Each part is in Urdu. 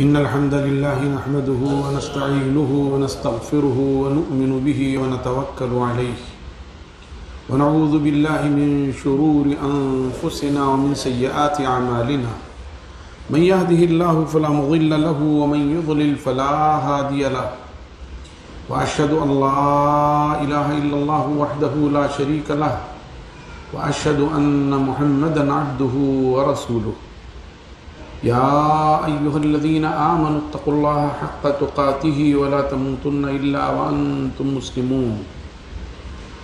إن الحمد لله نحمده ونستعينه ونستغفره ونؤمن به ونتوكل عليه ونعوذ بالله من شرور أنفسنا ومن سيئات أعمالنا من يهده الله فلا مضل له ومن يضلل فلا هادي له وأشهد أن لا إله إلا الله وحده لا شريك له وأشهد أن محمدا عبده ورسوله يا أيها الذين آمنوا اتقوا الله حق تقاته ولا تموتن إلا وأنتم مسلمون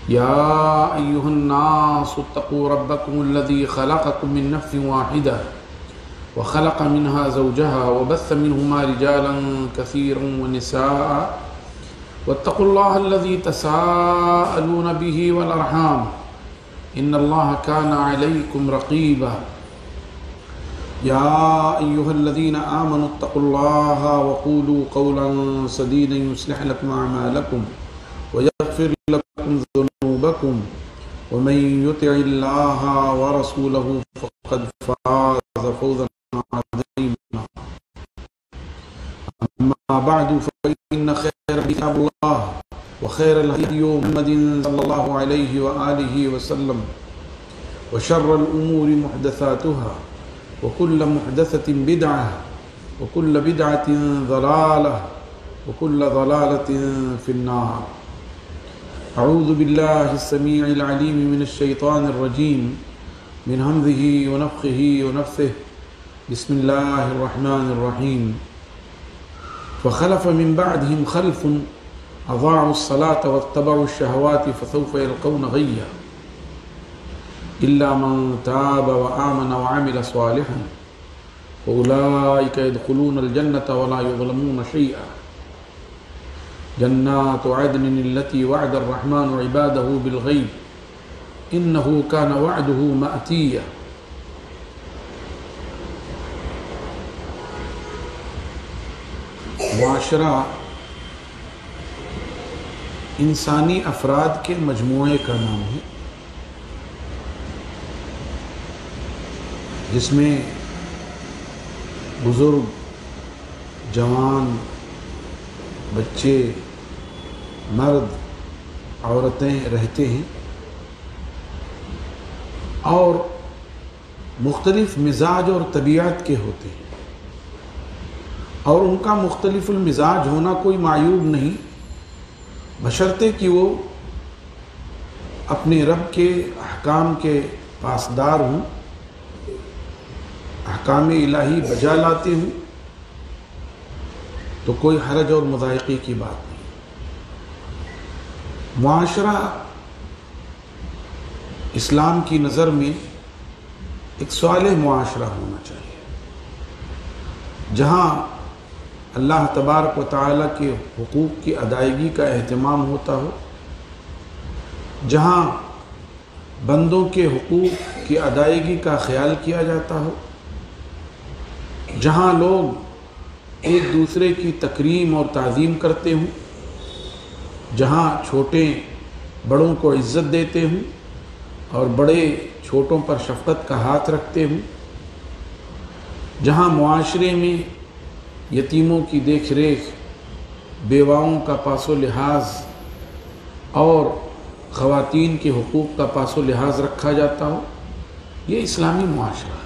يا أيها الناس اتقوا ربكم الذي خلقكم من نفس واحدة وخلق منها زوجها وبث منهما رجالا كثيرا ونساء واتقوا الله الذي تساءلون به والأرحام إن الله كان عليكم رقيبا يا أيها الذين آمنوا اتقوا الله وقولوا قولا سديدا يصلح لكم أعمالكم ويغفر لكم ذنوبكم ومن يطع الله ورسوله فقد فاز فوزا عظيما أما بعد فإن خير كتاب الله وخير الهدي محمد صلى الله عليه وآله وسلم وشر الأمور محدثاتها وكل محدثة بدعة وكل بدعة ضلالة وكل ضلالة في النار. أعوذ بالله السميع العليم من الشيطان الرجيم من همزه ونفخه ونفثه بسم الله الرحمن الرحيم فخلف من بعدهم خلف أضاعوا الصلاة واتبعوا الشهوات فسوف يلقون غيا إلا من تاب وآمن وعمل صالحا فأولئك يدخلون الجنة ولا يظلمون شيئا جنات عدن التي وعد الرحمن عباده بالغيب إنه كان وعده مأتيا. معاشرہ انسانی افراد کے مجموعے کا نام ہے جس میں بزرگ، جوان، بچے، مرد، عورتیں رہتے ہیں اور مختلف مزاج اور طبیعت کے ہوتے ہیں اور ان کا مختلف المزاج ہونا کوئی معیوب نہیں بشرطے کہ وہ اپنے رب کے احکام کے پاسدار ہوں، احکام الہی بجا لاتے ہوں تو کوئی حرج اور مضائقے کی بات نہیں. معاشرہ اسلام کی نظر میں ایک صالح معاشرہ ہونا چاہیے جہاں اللہ تبارک و تعالیٰ کے حقوق کی ادائیگی کا اہتمام ہوتا ہو، جہاں بندوں کے حقوق کی ادائیگی کا خیال کیا جاتا ہو، جہاں لوگ ایک دوسرے کی تکریم اور تعظیم کرتے ہوں، جہاں چھوٹے بڑوں کو عزت دیتے ہوں اور بڑے چھوٹوں پر شفقت کا ہاتھ رکھتے ہوں، جہاں معاشرے میں یتیموں کی دیکھ ریکھ، بیواؤں کا پاس و لحاظ اور خواتین کے حقوق کا پاس و لحاظ رکھا جاتا ہو، یہ اسلامی معاشرہ ہے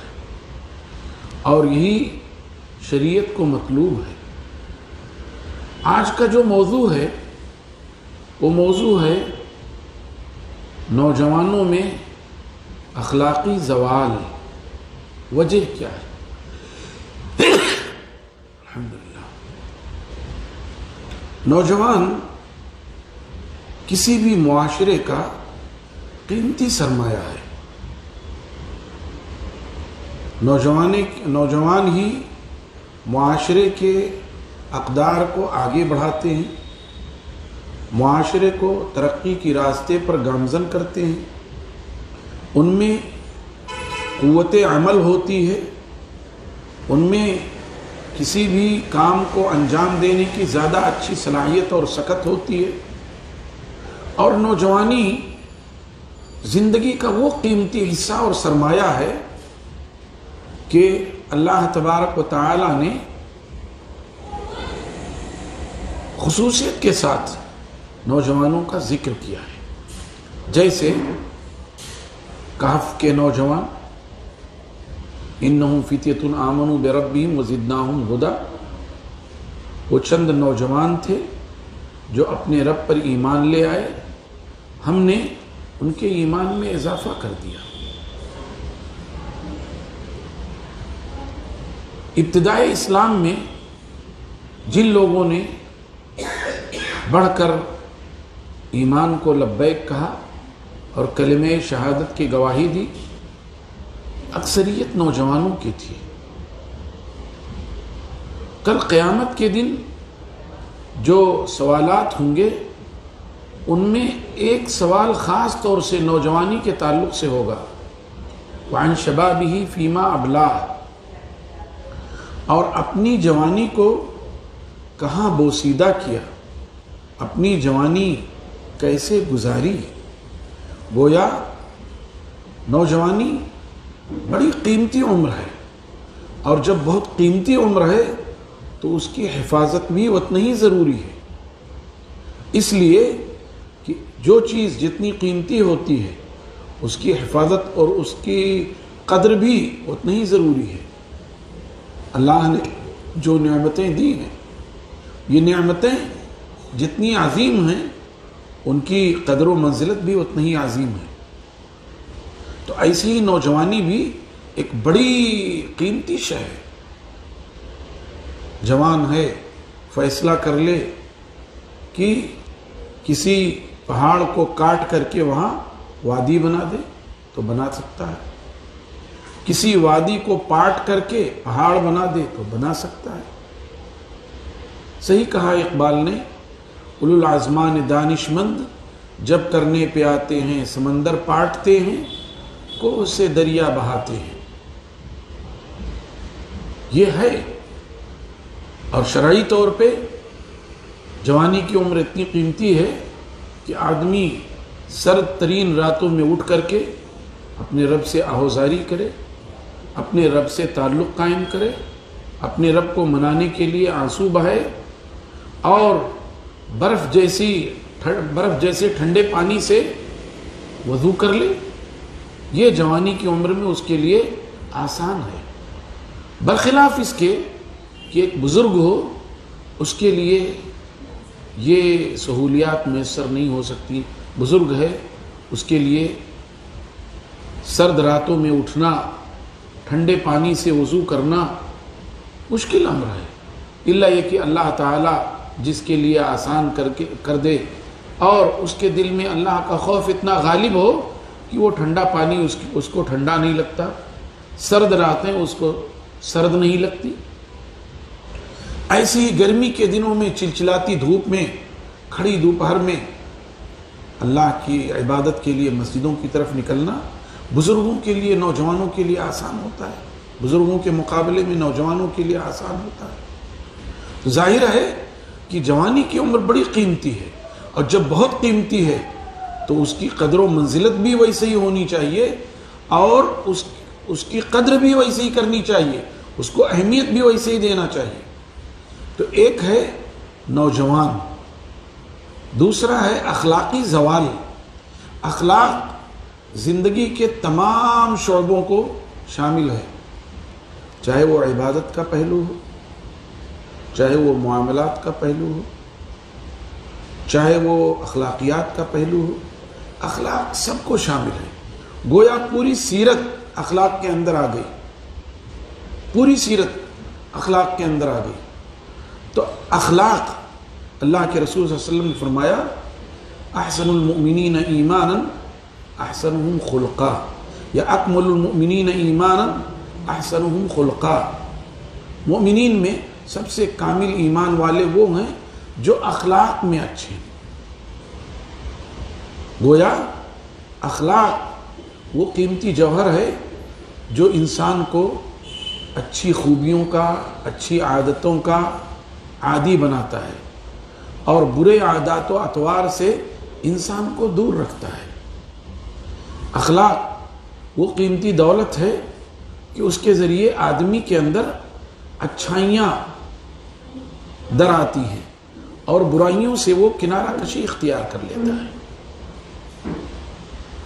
اور یہی شریعت کو مطلوب ہے. آج کا جو موضوع ہے وہ موضوع ہے نوجوانوں میں اخلاقی زوال. وجہ کیا ہے؟ الحمدللہ نوجوان کسی بھی معاشرے کا قیمتی سرمایہ ہے. نوجوان ہی معاشرے کے اقدار کو آگے بڑھاتے ہیں، معاشرے کو ترقی کی راستے پر گامزن کرتے ہیں، ان میں قوت عمل ہوتی ہے، ان میں کسی بھی کام کو انجام دینے کی زیادہ اچھی صلاحیت اور سکت ہوتی ہے اور نوجوانی زندگی کا وہ قیمتی حصہ اور سرمایہ ہے کہ اللہ تبارک و تعالی نے خصوصیت کے ساتھ نوجوانوں کا ذکر کیا ہے، جیسے کہف کے نوجوان، انہم فطیۃ آمنوا بربہم وزدناہم ھدی، وہ چند نوجوان تھے جو اپنے رب پر ایمان لے آئے، ہم نے ان کے ایمان میں اضافہ کر دیا۔ ابتدائے اسلام میں جن لوگوں نے بڑھ کر ایمان کو لبیک کہا اور کلمہ شہادت کی گواہی دی، اکثریت نوجوانوں کی تھی۔ کل قیامت کے دن جو سوالات ہوں گے ان میں ایک سوال خاص طور سے نوجوانی کے تعلق سے ہوگا، وعن شبابہ فیما ابلاہ، اور اپنی جوانی کو کہاں بوسیدہ کیا، اپنی جوانی کیسے گزاری۔ گویا نوجوانی بڑی قیمتی عمر ہے، اور جب بہت قیمتی عمر ہے تو اس کی حفاظت بھی اتنا ہی ضروری ہے، اس لیے کہ جو چیز جتنی قیمتی ہوتی ہے اس کی حفاظت اور اس کی قدر بھی اتنا ہی ضروری ہے۔ اللہ نے جو نعمتیں دی ہیں، یہ نعمتیں جتنی عظیم ہیں ان کی قدر و منزلت بھی اتنا ہی عظیم ہے۔ تو ایسی ہی نوجوانی بھی ایک بڑی قیمتی شے ہے۔ جوان ہے، فیصلہ کر لے کہ کسی پہاڑ کو کاٹ کر کے وہاں وادی بنا دے تو بنا سکتا ہے، کسی وادی کو پاٹ کر کے پہاڑ بنا دے تو بنا سکتا ہے۔ صحیح کہا اقبال نے، اولو العزمان دانش مند جب کرنے پہ آتے ہیں سمندر پاٹتے ہیں، کوہ سے دریا بہاتے ہیں۔ یہ ہے، اور شرعی طور پہ جوانی کی عمر اتنی قیمتی ہے کہ آدمی سرد ترین راتوں میں اٹھ کر کے اپنے رب سے آہوزاری کرے، اپنے رب سے تعلق قائم کرے، اپنے رب کو منانے کے لیے آنسو بہائے، اور برف جیسے ٹھنڈے پانی سے وضو کر لے۔ یہ جوانی کی عمر میں اس کے لیے آسان ہے، برخلاف اس کے کہ ایک بزرگ ہو، اس کے لیے یہ سہولیات میسر نہیں ہو سکتی۔ بزرگ ہے، اس کے لیے سرد راتوں میں اٹھنا، ٹھنڈے پانی سے وضو کرنا مشکل امر ہے، الا یہ کہ اللہ تعالیٰ جس کے لیے آسان کر دے، اور اس کے دل میں اللہ کا خوف اتنا غالب ہو کہ وہ ٹھنڈا پانی اس کو ٹھنڈا نہیں لگتا، سرد راتیں اس کو سرد نہیں لگتی۔ ایسی ہی گرمی کے دنوں میں چلچلاتی دھوپ میں، کھڑی دوپہر میں اللہ کی عبادت کے لیے مسجدوں کی طرف نکلنا بزرگوں کے لیے، نوجوانوں کے لیے آسان ہوتا ہے، بزرگوں کے مقابلے میں نوجوانوں کے لیے آسان ہوتا ہے۔ تو ظاہر ہے کہ جوانی کی عمر بڑی قیمتی ہے، اور جب بہت قیمتی ہے تو اس کی قدر و منزلت بھی ویسے ہی ہونی چاہیے، اور اس کی قدر بھی ویسے ہی کرنی چاہیے، اس کو اہمیت بھی ویسے ہی دینا چاہیے۔ تو ایک ہے نوجوان، دوسرا ہے اخلاقی زوال۔ اخلاق زندگی کے تمام شعبوں کو شامل ہے، چاہے وہ عبادت کا پہلو ہو، چاہے وہ معاملات کا پہلو ہو، چاہے وہ اخلاقیات کا پہلو ہو، اخلاق سب کو شامل ہے۔ گویا پوری سیرت اخلاق کے اندر آ گئی، پوری سیرت اخلاق کے اندر آ گئی۔ تو اخلاق، اللہ کے رسول صلی اللہ علیہ وسلم نے فرمایا، احسن المؤمنین ایمانا احسنهم خلقا، یا اکمل المؤمنین ایمانا احسنهم خلقا، مومنین میں سب سے کامل ایمان والے وہ ہیں جو اخلاق میں اچھے ہیں۔ گویا اخلاق وہ قیمتی جوہر ہے جو انسان کو اچھی خوبیوں کا، اچھی عادتوں کا عادی بناتا ہے، اور برے عادات و اطوار سے انسان کو دور رکھتا ہے۔ اخلاق وہ قیمتی دولت ہے کہ اس کے ذریعے آدمی کے اندر اچھائیاں در آتی ہیں، اور برائیوں سے وہ کنارہ کشی اختیار کر لیتا ہے۔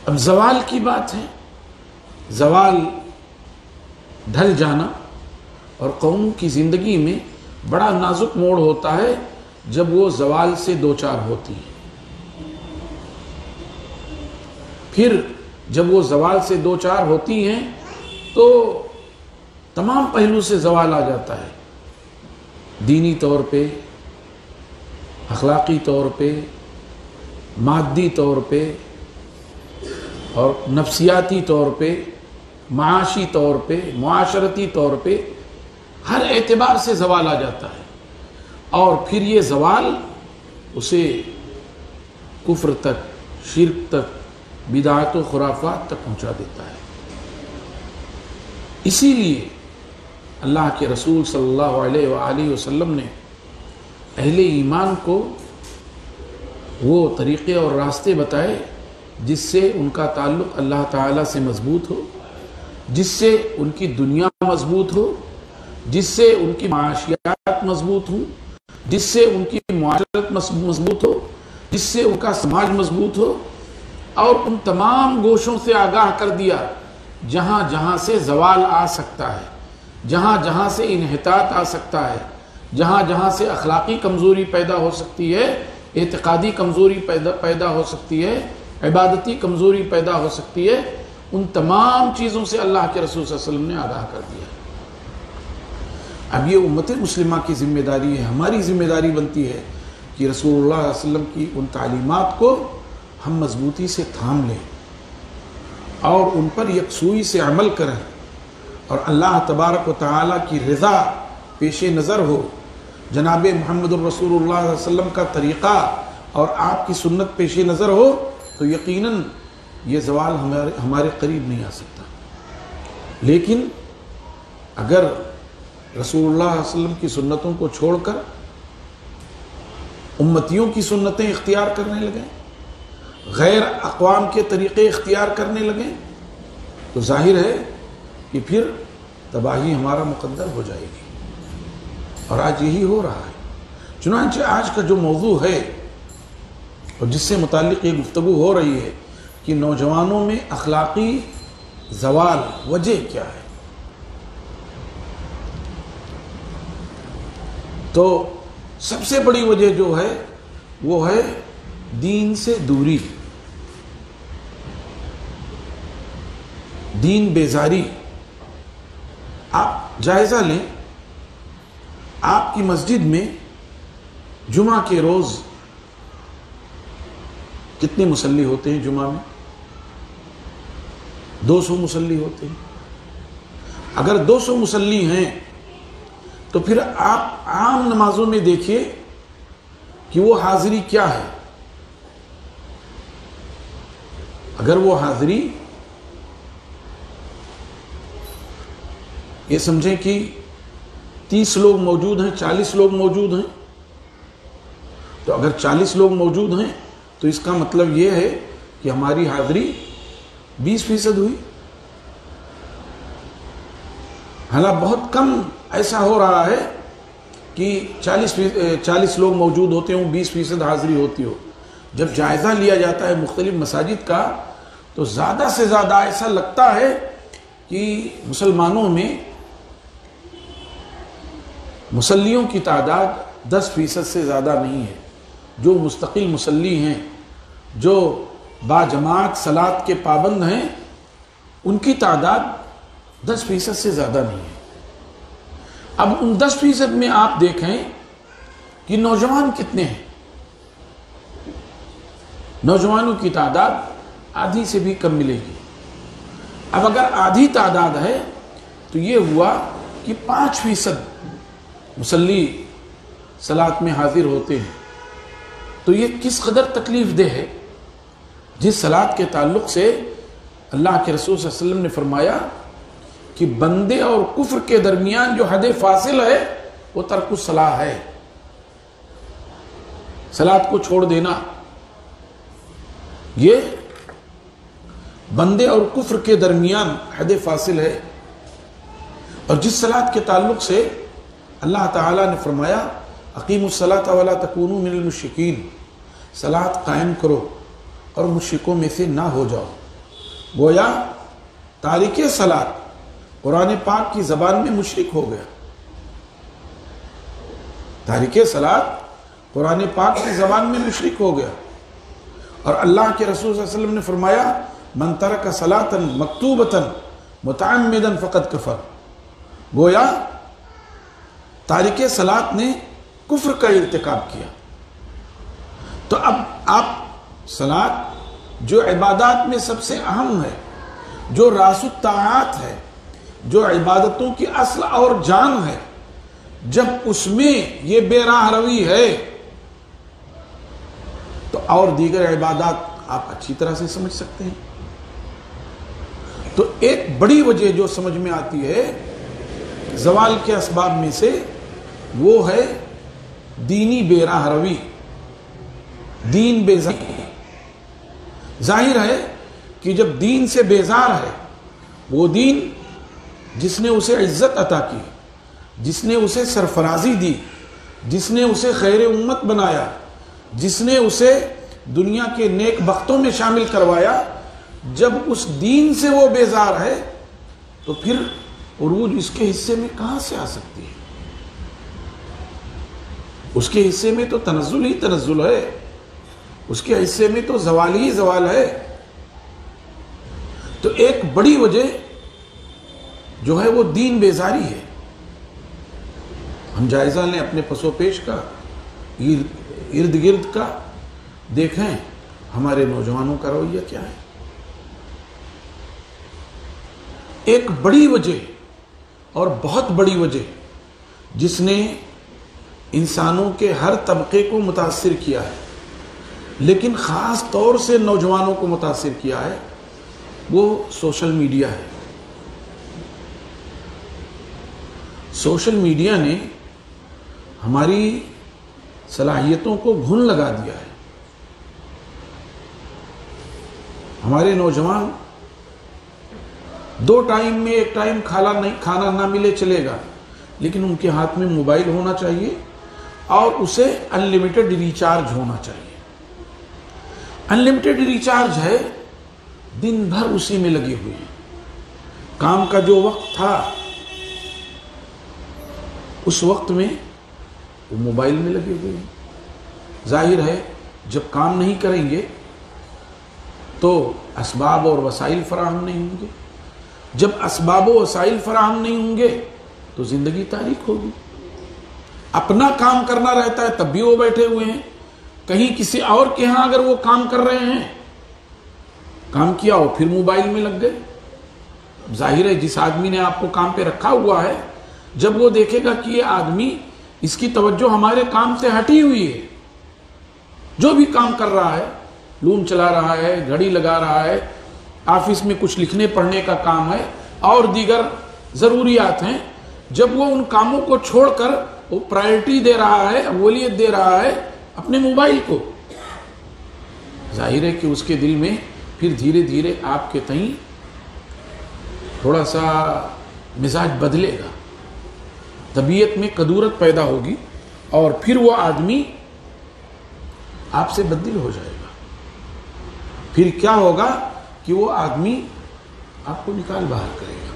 اب زوال کی بات ہے، زوال ڈھل جانا، اور قوموں کی زندگی میں بڑا نازک موڑ ہوتا ہے جب وہ زوال سے دوچار ہوتی ہے۔ پھر جب وہ زوال سے دوچار ہوتی ہیں تو تمام پہلو سے زوال آ جاتا ہے، دینی طور پہ، اخلاقی طور پہ، مادی طور پہ، اور نفسیاتی طور پہ، معاشی طور پہ، معاشرتی طور پہ، ہر اعتبار سے زوال آ جاتا ہے، اور پھر یہ زوال اسے کفر تک، شرک تک، بدعات و خرافات تک پہنچا دیتا ہے۔ اسی لیے اللہ کے رسول صلی اللہ علیہ وآلہ وسلم نے اہل ایمان کو وہ طریقے اور راستے بتائے جس سے ان کا تعلق اللہ تعالیٰ سے مضبوط ہو، جس سے ان کی دنیا مضبوط ہو، جس سے ان کی معاشیات مضبوط ہوں، جس سے ان کی معاشرت مضبوط ہو، جس سے ان کا سماج مضبوط ہو، اور ان تمام گوشوں سے آگاہ کر دیا جہاں جہاں سے زوال آ سکتا ہے، جہاں جہاں سے انحطاط آ سکتا ہے، جہاں جہاں سے اخلاقی کمزوری پیدا ہو سکتی ہے، اعتقادی کمزوری پیدا ہو سکتی ہے، عبادتی کمزوری پیدا ہو سکتی ہے، ان تمام چیزوں سے اللہ کے رسول صلی اللہ علیہ وسلم نے آگاہ کر دیا۔ اب یہ امت مسلمہ کی ذمہ داری ہے، ہماری ذمہ داری بنتی ہے کہ رسول اللہ صلی اللہ علیہ وسلم کی ان تعلیمات کو ہم مضبوطی سے تھام لیں اور ان پر یکسوئی سے عمل کریں، اور اللہ تبارک و تعالیٰ کی رضا پیش نظر ہو، جناب محمد الرسول اللہ صلی اللہ علیہ وسلم کا طریقہ اور آپ کی سنت پیش نظر ہو، تو یقیناً یہ زوال ہمارے قریب نہیں آ سکتا۔ لیکن اگر رسول اللہ صلی اللہ علیہ وسلم کی سنتوں کو چھوڑ کر امتیوں کی سنتیں اختیار کرنے لگیں، غیر اقوام کے طریقے اختیار کرنے لگیں، تو ظاہر ہے کہ پھر تباہی ہمارا مقدر ہو جائے گی، اور آج یہی ہو رہا ہے۔ چنانچہ آج کا جو موضوع ہے اور جس سے متعلق یہ گفتگو ہو رہی ہے کہ نوجوانوں میں اخلاقی زوال وجہ کیا ہے، تو سب سے بڑی وجہ جو ہے وہ ہے دین سے دوری، دین بیزاری۔ آپ جائزہ لیں، آپ کی مسجد میں جمعہ کے روز کتنے مصلی ہوتے ہیں؟ جمعہ میں 200 مصلی ہوتے ہیں۔ اگر 200 مصلی ہیں تو پھر آپ عام نمازوں میں دیکھیے کہ وہ حاضری کیا ہے۔ اگر وہ حاضری یہ سمجھیں کہ 30 لوگ موجود ہیں، 40 لوگ موجود ہیں، تو اگر 40 لوگ موجود ہیں تو اس کا مطلب یہ ہے کہ ہماری حاضری 20% ہوئی۔ حالانکہ بہت کم ایسا ہو رہا ہے کہ 40 لوگ موجود ہوتے ہوں، 20% حاضری ہوتی ہو۔ جب جائزہ لیا جاتا ہے مختلف مساجد کا تو زیادہ سے زیادہ ایسا لگتا ہے کہ مسلمانوں میں مصلیوں کی تعداد 10% سے زیادہ نہیں ہے۔ جو مستقل مصلی ہیں، جو باجماعت صلاۃ کے پابند ہیں، ان کی تعداد 10% سے زیادہ نہیں ہے۔ اب ان 10% میں آپ دیکھیں کہ نوجوان کتنے ہیں۔ نوجوانوں کی تعداد آدھی سے بھی کم ملے گی۔ اب اگر آدھی تعداد ہے تو یہ ہوا کہ 5% مصلی صلاۃ میں حاضر ہوتے ہیں، تو یہ کس قدر تکلیف دہ ہے، جس صلاۃ کے تعلق سے اللہ کے رسول صلی اللہ علیہ وسلم نے فرمایا کہ بندے اور کفر کے درمیان جو حد فاصل ہے وہ ترک الصلاۃ ہے، صلاۃ کو چھوڑ دینا۔ یہ بندے اور کفر کے درمیان حد فاصل ہے، اور جس صلاۃ کے تعلق سے اللہ تعالیٰ نے فرمایا اقیموا الصلاۃ ولا تکونوا من المشرکین، صلاۃ قائم کرو اور مشرکوں میں سے نہ ہو جاؤ۔ گویا تارک صلاۃ قرآن پاک کی زبان میں مشرک ہو گیا۔ تارک صلاۃ قرآن پاک کی زبان میں مشرک ہو گیا، اور اللہ کے رسول صلی اللہ علیہ وسلم نے فرمایا من ترک صلاۃ مکتوبۃ متعمدا فقد کفر۔ گویا تارک صلاۃ نے کفر کا ارتکاب کیا۔ تو اب آپ صلاۃ جو عبادات میں سب سے اہم ہے، جو راس الطاعات ہے، جو عبادتوں کی اصل اور جان ہے، جب اس میں یہ بے راہ روی ہے تو اور دیگر عبادات آپ اچھی طرح سے سمجھ سکتے ہیں۔ تو ایک بڑی وجہ جو سمجھ میں آتی ہے زوال کے اسباب میں سے، وہ ہے دینی بے راہ روی، دین بیزار۔ ظاہر ہے کہ جب دین سے بیزار ہے، وہ دین جس نے اسے عزت عطا کی، جس نے اسے سرفرازی دی، جس نے اسے خیر امت بنایا، جس نے اسے دنیا کے نیک بختوں میں شامل کروایا، جب اس دین سے وہ بیزار ہے تو پھر عروج اس کے حصے میں کہاں سے آ سکتی ہے؟ اس کے حصے میں تو تنزل ہی تنزل ہے، اس کے حصے میں تو زوال ہی زوال ہے۔ تو ایک بڑی وجہ جو ہے وہ دین بیزاری ہے۔ ہم جائزہ لیں اپنے پس و پیش کا، ارد گرد کا، دیکھیں ہمارے نوجوانوں کا رویہ کیا ہے۔ ایک بڑی وجہ اور بہت بڑی وجہ جس نے انسانوں کے ہر طبقے کو متاثر کیا ہے، لیکن خاص طور سے نوجوانوں کو متاثر کیا ہے، وہ سوشل میڈیا ہے۔ سوشل میڈیا نے ہماری صلاحیتوں کو گھن لگا دیا ہے۔ ہمارے نوجوان دو ٹائم میں ایک ٹائم کھانا نہ ملے چلے گا، لیکن ان کے ہاتھ میں موبائل ہونا چاہیے اور اسے ان لمیٹڈ ریچارج ہونا چاہیے۔ ان لمیٹڈ ریچارج ہے، دن بھر اسی میں لگے ہوئے ہیں۔ کام کا جو وقت تھا اس وقت میں وہ موبائل میں لگے ہوئے ہیں۔ ظاہر ہے جب کام نہیں کریں گے تو اسباب اور وسائل فراہم نہیں ہوں گے، جب اسباب و وسائل فراہم نہیں ہوں گے تو زندگی تاریک ہوگی۔ اپنا کام کرنا رہتا ہے تب بھی وہ بیٹھے ہوئے ہیں، کہیں کسی اور کے ہاں اگر وہ کام کر رہے ہیں، کام کیا ہو پھر موبائل میں لگ گئے۔ ظاہر ہے جس آدمی نے آپ کو کام پہ رکھا ہوا ہے، جب وہ دیکھے گا کہ یہ آدمی، اس کی توجہ ہمارے کام سے ہٹی ہوئی ہے، جو بھی کام کر رہا ہے، لون چلا رہا ہے، گھڑی لگا رہا ہے، آفس میں کچھ لکھنے پڑھنے کا کام ہے اور دیگر ضروریات ہیں، جب وہ ان کاموں کو چھوڑ کر وہ پرائرٹی دے رہا ہے، اولویت دے رہا ہے اپنے موبائل کو، ظاہر ہے کہ اس کے دل میں پھر دھیرے دھیرے آپ کے تئیں تھوڑا سا مزاج بدلے گا، طبیعت میں کدورت پیدا ہوگی اور پھر وہ آدمی آپ سے بدل ہو جائے گا۔ پھر کیا ہوگا کہ وہ آدمی آپ کو نکال باہر کرے گا۔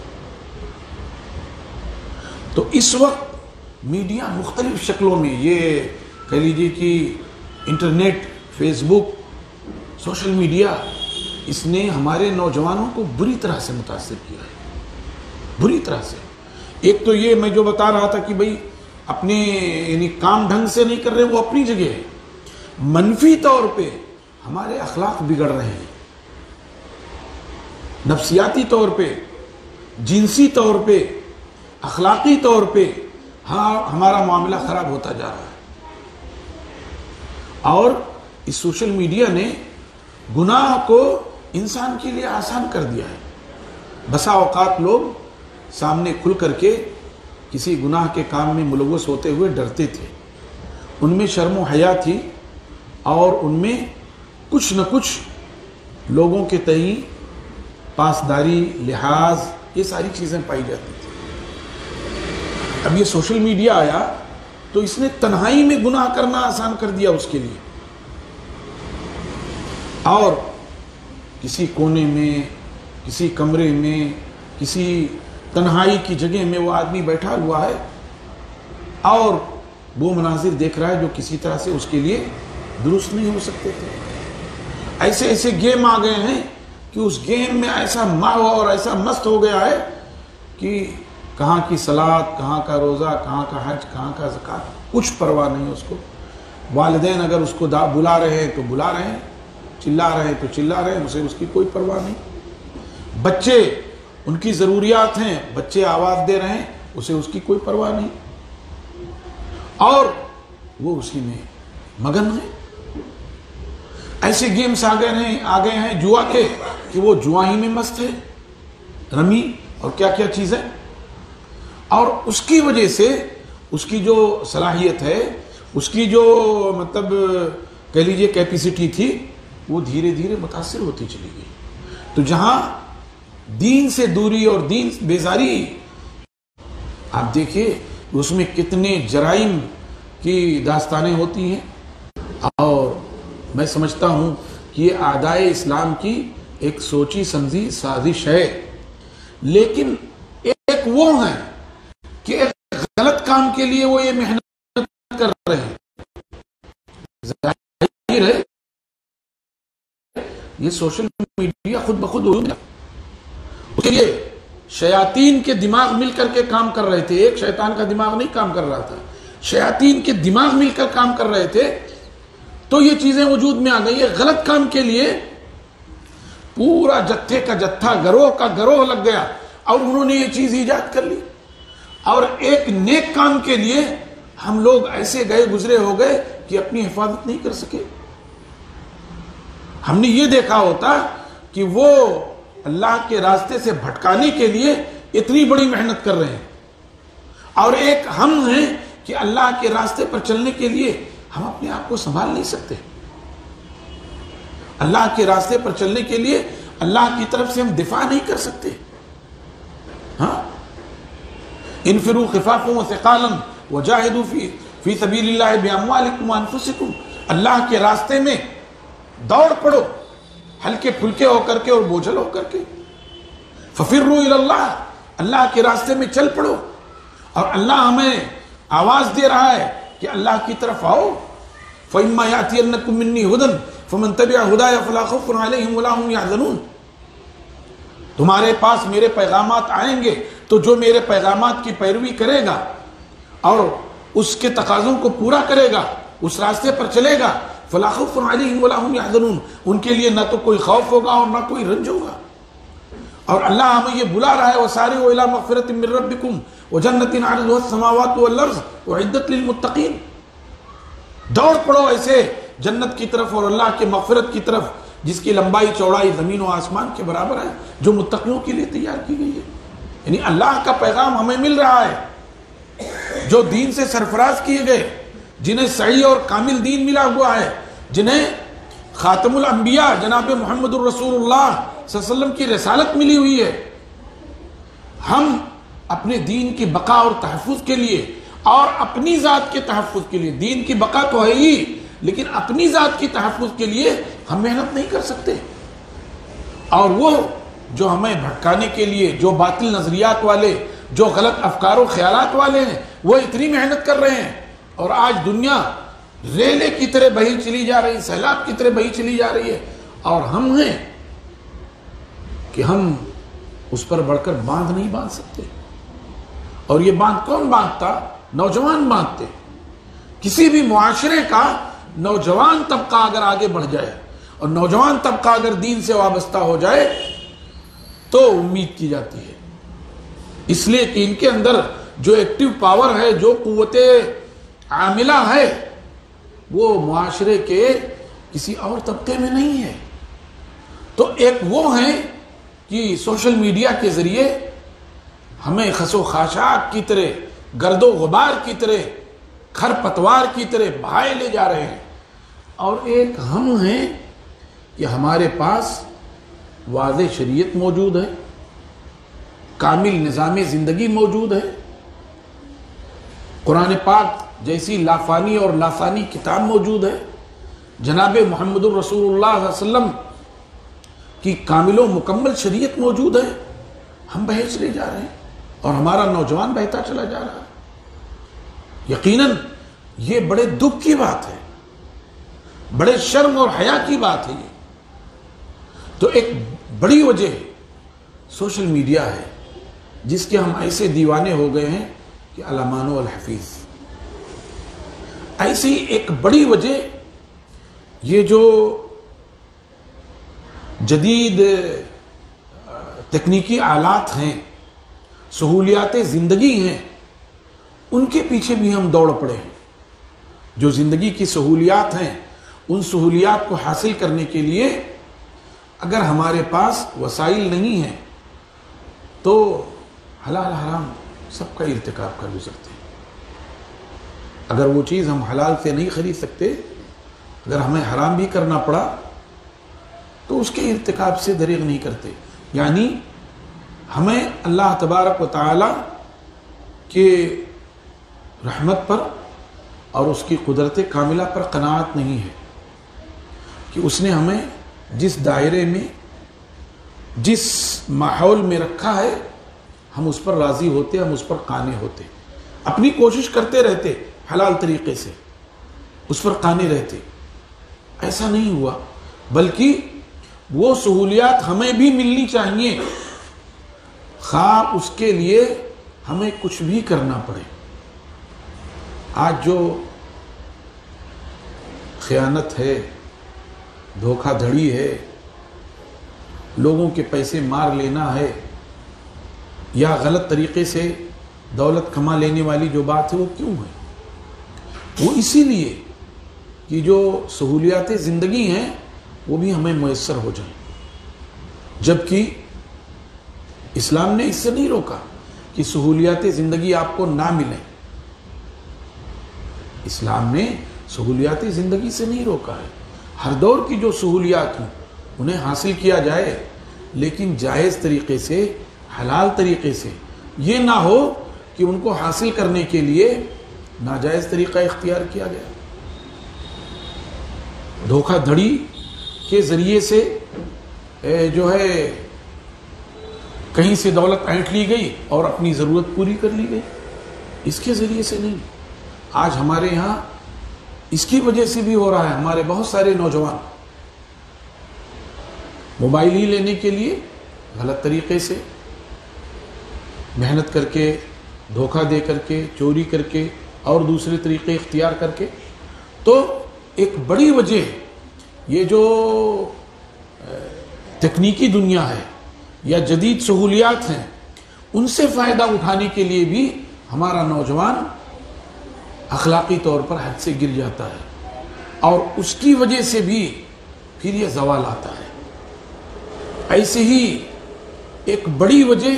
تو اس وقت میڈیا مختلف شکلوں میں، یہ کہہ لیجیے کہ انٹرنیٹ، فیس بک، سوشل میڈیا، اس نے ہمارے نوجوانوں کو بری طرح سے متاثر کیا ہے، بری طرح سے۔ ایک تو یہ میں جو بتا رہا تھا کہ بھئی اپنے یعنی کام ڈھنگ سے نہیں کر رہے، وہ اپنی جگہ ہے، منفی طور پہ ہمارے اخلاق بگڑ رہے ہیں، نفسیاتی طور پہ، جنسی طور پہ، اخلاقی طور پہ ہمارا معاملہ خراب ہوتا جا رہا ہے۔ اور اس سوشل میڈیا نے گناہ کو انسان کے لیے آسان کر دیا ہے۔ بسا اوقات لوگ سامنے کھل کر کے کسی گناہ کے کام میں ملوث ہوتے ہوئے ڈرتے تھے، ان میں شرم و حیا تھی اور ان میں کچھ نہ کچھ لوگوں کے تئیں پاسداری، لحاظ، یہ ساری چیزیں پائی جاتی تھی۔ اب یہ سوشل میڈیا آیا تو اس نے تنہائی میں گناہ کرنا آسان کر دیا اس کے لیے. اور کسی کونے میں، کسی کمرے میں، کسی تنہائی کی جگہ میں وہ آدمی بیٹھا ہوا ہے اور وہ مناظر دیکھ رہا ہے جو کسی طرح سے اس کے لیے درست نہیں ہو سکتے تھے. ایسے ایسے گیم آ گئے ہیں کہ اس گیم میں ایسا ماہو اور ایسا مست ہو گیا ہے کہ کہاں کی صلاۃ، کہاں کا روزہ، کہاں کا حج، کہاں کا زکوٰۃ، کچھ پرواہ نہیں اس کو. والدین اگر اس کو بلا رہے ہیں تو بلا رہے ہیں، چلا رہے ہیں تو چلا رہے ہیں، اسے اس کی کوئی پرواہ نہیں. بچے، ان کی ضروریات ہیں، بچے آواز دے رہے ہیں، اسے اس کی کوئی پرواہ نہیں، اور وہ اسی میں مگن ہے. ایسے گیمز آ گئے ہیں جوا کے کہ وہ جوا ہی میں مست ہے، رمی اور کیا کیا چیزیں. اور اس کی وجہ سے اس کی جو صلاحیت ہے، اس کی جو مطلب کہہ لیجئے کیپیسٹی تھی، وہ دھیرے دھیرے متاثر ہوتی چلی گئی. تو جہاں دین سے دوری اور دین بیزاری، آپ دیکھیے اس میں کتنے جرائم کی داستانیں ہوتی ہیں. اور میں سمجھتا ہوں کہ یہ اعدائے اسلام کی ایک سوچی سمجھی سازش ہے. لیکن ایک وہ ہیں کہ ایک غلط کام کے لیے وہ یہ محنت کر رہے ہیں. ظاہر ہے یہ سوشل میڈیا خود بخود اس کے لیے شیاطین کے دماغ مل کر کے کام کر رہے تھے. ایک شیطان کا دماغ نہیں کام کر رہا تھا، شیاطین کے دماغ مل کر کام کر رہے تھے. تو یہ چیزیں وجود میں آ گئی. یہ غلط کام کے لیے پورا جتھے کا جتھا، گروہ کا گروہ لگ گیا اور انہوں نے یہ چیز ایجاد کر لی. اور ایک نیک کام کے لیے ہم لوگ ایسے گئے گزرے ہو گئے کہ اپنی حفاظت نہیں کر سکے. ہم نے یہ دیکھا ہوتا کہ وہ اللہ کے راستے سے بھٹکانے کے لیے اتنی بڑی محنت کر رہے ہیں، اور ایک ہم ہیں کہ اللہ کے راستے پر چلنے کے لیے ہم اپنے آپ کو سنبھال نہیں سکتے. اللہ کے راستے پر چلنے کے لیے اللہ کی طرف سے ہم دفاع نہیں کر سکتے. ہاں، انفروا خفافا وثقالا وجاہدوا فی سبیل اللہ باموالکم وانفسکم. اللہ کے راستے میں دوڑ پڑو ہلکے پھلکے ہو کر کے اور بوجھل ہو کر کے. ففروا الی اللہ، اللہ کے راستے میں چل پڑو. اور اللہ ہمیں آواز دے رہا ہے کہ اللہ کی طرف آؤ. فَإِمَّا يَأْتِيَنَّكُم مِّنِّي هُدًى فَمَن تَبِعَ هُدَايَ فَلَا خَوْفٌ عَلَيْهِمْ وَلَا هُمْ يَحْزَنُونَ. تمہارے پاس میرے پیغامات آئیں گے تو جو میرے پیغامات کی پیروی کرے گا اور اس کے تقاضوں کو پورا کرے گا، اس راستے پر چلے گا، فَلَا خَوْفٌ عَلَيْهِمْ وَلَا هُمْ يَحْزَنُونَ، ان کے لیے نہ تو کوئی خوف ہوگا اور نہ کوئی رنج ہوگا. اور اللہ ہمیں یہ بلا رہا ہے وَسَارِعُوا إِلَىٰ مَغْفِرَةٍ مِّن رَّبِّكُمْ وَجَنَّةٍ عَرْضُهَا السَّمَاوَاتُ وَالْأَرْضُ أُعِدَّتْ لِلْمُتَّقِينَ. دوڑ پڑو ایسے جنت کی طرف اور اللہ کے مغفرت کی طرف جس کی لمبائی چوڑائی زمین و آسمان کے برابر ہے، جو متقیوں کے لیے تیار کی گئی ہے. یعنی اللہ کا پیغام ہمیں مل رہا ہے، جو دین سے سرفراز کیے گئے، جنہیں صحیح اور کامل دین ملا ہوا ہے، جنہیں خاتم الانبیاء جناب محمد الرسول اللہ صلی اللہ علیہ وسلم کی رسالت ملی ہوئی ہے. ہم اپنے دین کی بقا اور تحفظ کے لیے اور اپنی ذات کے تحفظ کے لیے، دین کی بقا تو ہے ہی لیکن اپنی ذات کی تحفظ کے لیے ہم محنت نہیں کر سکتے. اور وہ جو ہمیں بھٹکانے کے لیے، جو باطل نظریات والے، جو غلط افکار و خیالات والے ہیں، وہ اتنی محنت کر رہے ہیں. اور آج دنیا ریلے کی طرح بہی چلی جا رہی، سیلاب کی طرح بہی چلی جا رہی ہے، اور ہم ہیں کہ ہم اس پر بڑھ کر باندھ نہیں باندھ سکتے. اور یہ باندھ کون باندھتا؟ نوجوان باندھتے. کسی بھی معاشرے کا نوجوان طبقہ اگر آگے بڑھ جائے اور نوجوان طبقہ اگر دین سے وابستہ ہو جائے تو امید کی جاتی ہے. اس لیے کہ ان کے اندر جو ایکٹیو پاور ہے، جو قوت عاملہ ہے، وہ معاشرے کے کسی اور طبقے میں نہیں ہے. تو ایک وہ ہیں کہ سوشل میڈیا کے ذریعے ہمیں خس و خاشاک کی طرح، گرد و غبار کی طرح، کھر پتوار کی طرح بہائے لے جا رہے ہیں. اور ایک ہم ہیں کہ ہمارے پاس واضح شریعت موجود ہے، کامل نظام زندگی موجود ہے، قرآن پاک جیسی لافانی اور لافانی کتاب موجود ہے، جناب محمد الرسول اللہ صلی اللہ علیہ وسلم کی کامل و مکمل شریعت موجود ہے، ہم بہے چلے جا رہے ہیں اور ہمارا نوجوان بہتا چلا جا رہا ہے۔ یقیناً یہ بڑے دکھ کی بات ہے، بڑے شرم اور حیا کی بات ہے۔ یہ تو ایک بڑی وجہ سوشل میڈیا ہے جس کے ہم ایسے دیوانے ہو گئے ہیں کہ الامان والحفیظ۔ ایسی ایک بڑی وجہ یہ جو جدید تکنیکی آلات ہیں، سہولیات زندگی ہیں، ان کے پیچھے بھی ہم دوڑ پڑے ہیں۔ جو زندگی کی سہولیات ہیں، ان سہولیات کو حاصل کرنے کے لیے اگر ہمارے پاس وسائل نہیں ہیں تو حلال حرام سب کا ارتکاب کر گزرتے ہیں۔ اگر وہ چیز ہم حلال سے نہیں خرید سکتے، اگر ہمیں حرام بھی کرنا پڑا تو اس کے ارتکاب سے دریغ نہیں کرتے۔ یعنی ہمیں اللہ تبارک و تعالی کے رحمت پر اور اس کی قدرت کاملہ پر قناعت نہیں ہے کہ اس نے ہمیں جس دائرے میں، جس ماحول میں رکھا ہے، ہم اس پر راضی ہوتے، ہم اس پر قانع ہوتے، اپنی کوشش کرتے رہتے حلال طریقے سے، اس پر قانع رہتے۔ ایسا نہیں ہوا، بلکہ وہ سہولیات ہمیں بھی ملنی چاہیے، خواہ اس کے لیے ہمیں کچھ بھی کرنا پڑے۔ آج جو خیانت ہے، دھوکہ دھڑی ہے، لوگوں کے پیسے مار لینا ہے، یا غلط طریقے سے دولت کما لینے والی جو بات ہے، وہ کیوں ہے؟ وہ اسی لیے کہ جو سہولیات زندگی ہیں وہ بھی ہمیں میسر ہو جائیں، جبکہ اسلام نے اس سے نہیں روکا کہ سہولیات زندگی آپ کو نہ ملیں۔ اسلام نے سہولیات زندگی سے نہیں روکا ہے، ہر دور کی جو سہولیات ہیں انہیں حاصل کیا جائے، لیکن جائز طریقے سے، حلال طریقے سے، یہ نہ ہو کہ ان کو حاصل کرنے کے لیے ناجائز طریقہ اختیار کیا گیا۔ دھوکہ دھڑی کے ذریعے سے جو ہے کہیں سے دولت اینٹھ لی گئی اور اپنی ضرورت پوری کر لی گئی، اس کے ذریعے سے نہیں۔ آج ہمارے یہاں اس کی وجہ سے بھی ہو رہا ہے، ہمارے بہت سارے نوجوان موبائل ہی لینے کے لیے غلط طریقے سے محنت کر کے، دھوکہ دے کر کے، چوری کر کے اور دوسرے طریقے اختیار کر کے، تو ایک بڑی وجہ یہ جو تکنیکی دنیا ہے یا جدید سہولیات ہیں، ان سے فائدہ اٹھانے کے لیے بھی ہمارا نوجوان اخلاقی طور پر حد سے گر جاتا ہے، اور اس کی وجہ سے بھی پھر یہ زوال آتا ہے۔ ایسے ہی ایک بڑی وجہ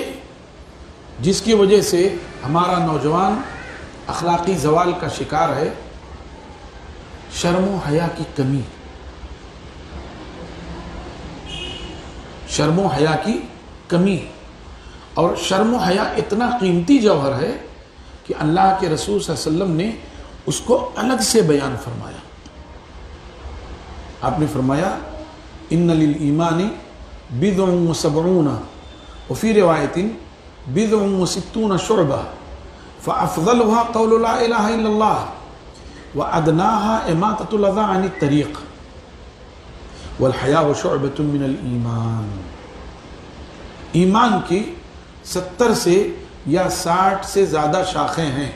جس کی وجہ سے ہمارا نوجوان اخلاقی زوال کا شکار ہے، شرم و حیا کی کمی۔ شرم و حیا کی کمی، اور شرم و حیا اتنا قیمتی جوہر ہے کہ اللہ کے رسول صلی اللہ علیہ وسلم نے اس کو الگ سے بیان فرمایا۔ آپ نے فرمایا ان للایمان بضع وسبعون وفی روایت بضع وستون شعبہ فافضلها قول لا الہ الا اللہ وادناها اماطۃ الاذى عن الطریق والحیاء شعبۃ من الایمان۔ ایمان کی 70 سے یا 60 سے زیادہ شاخیں ہیں،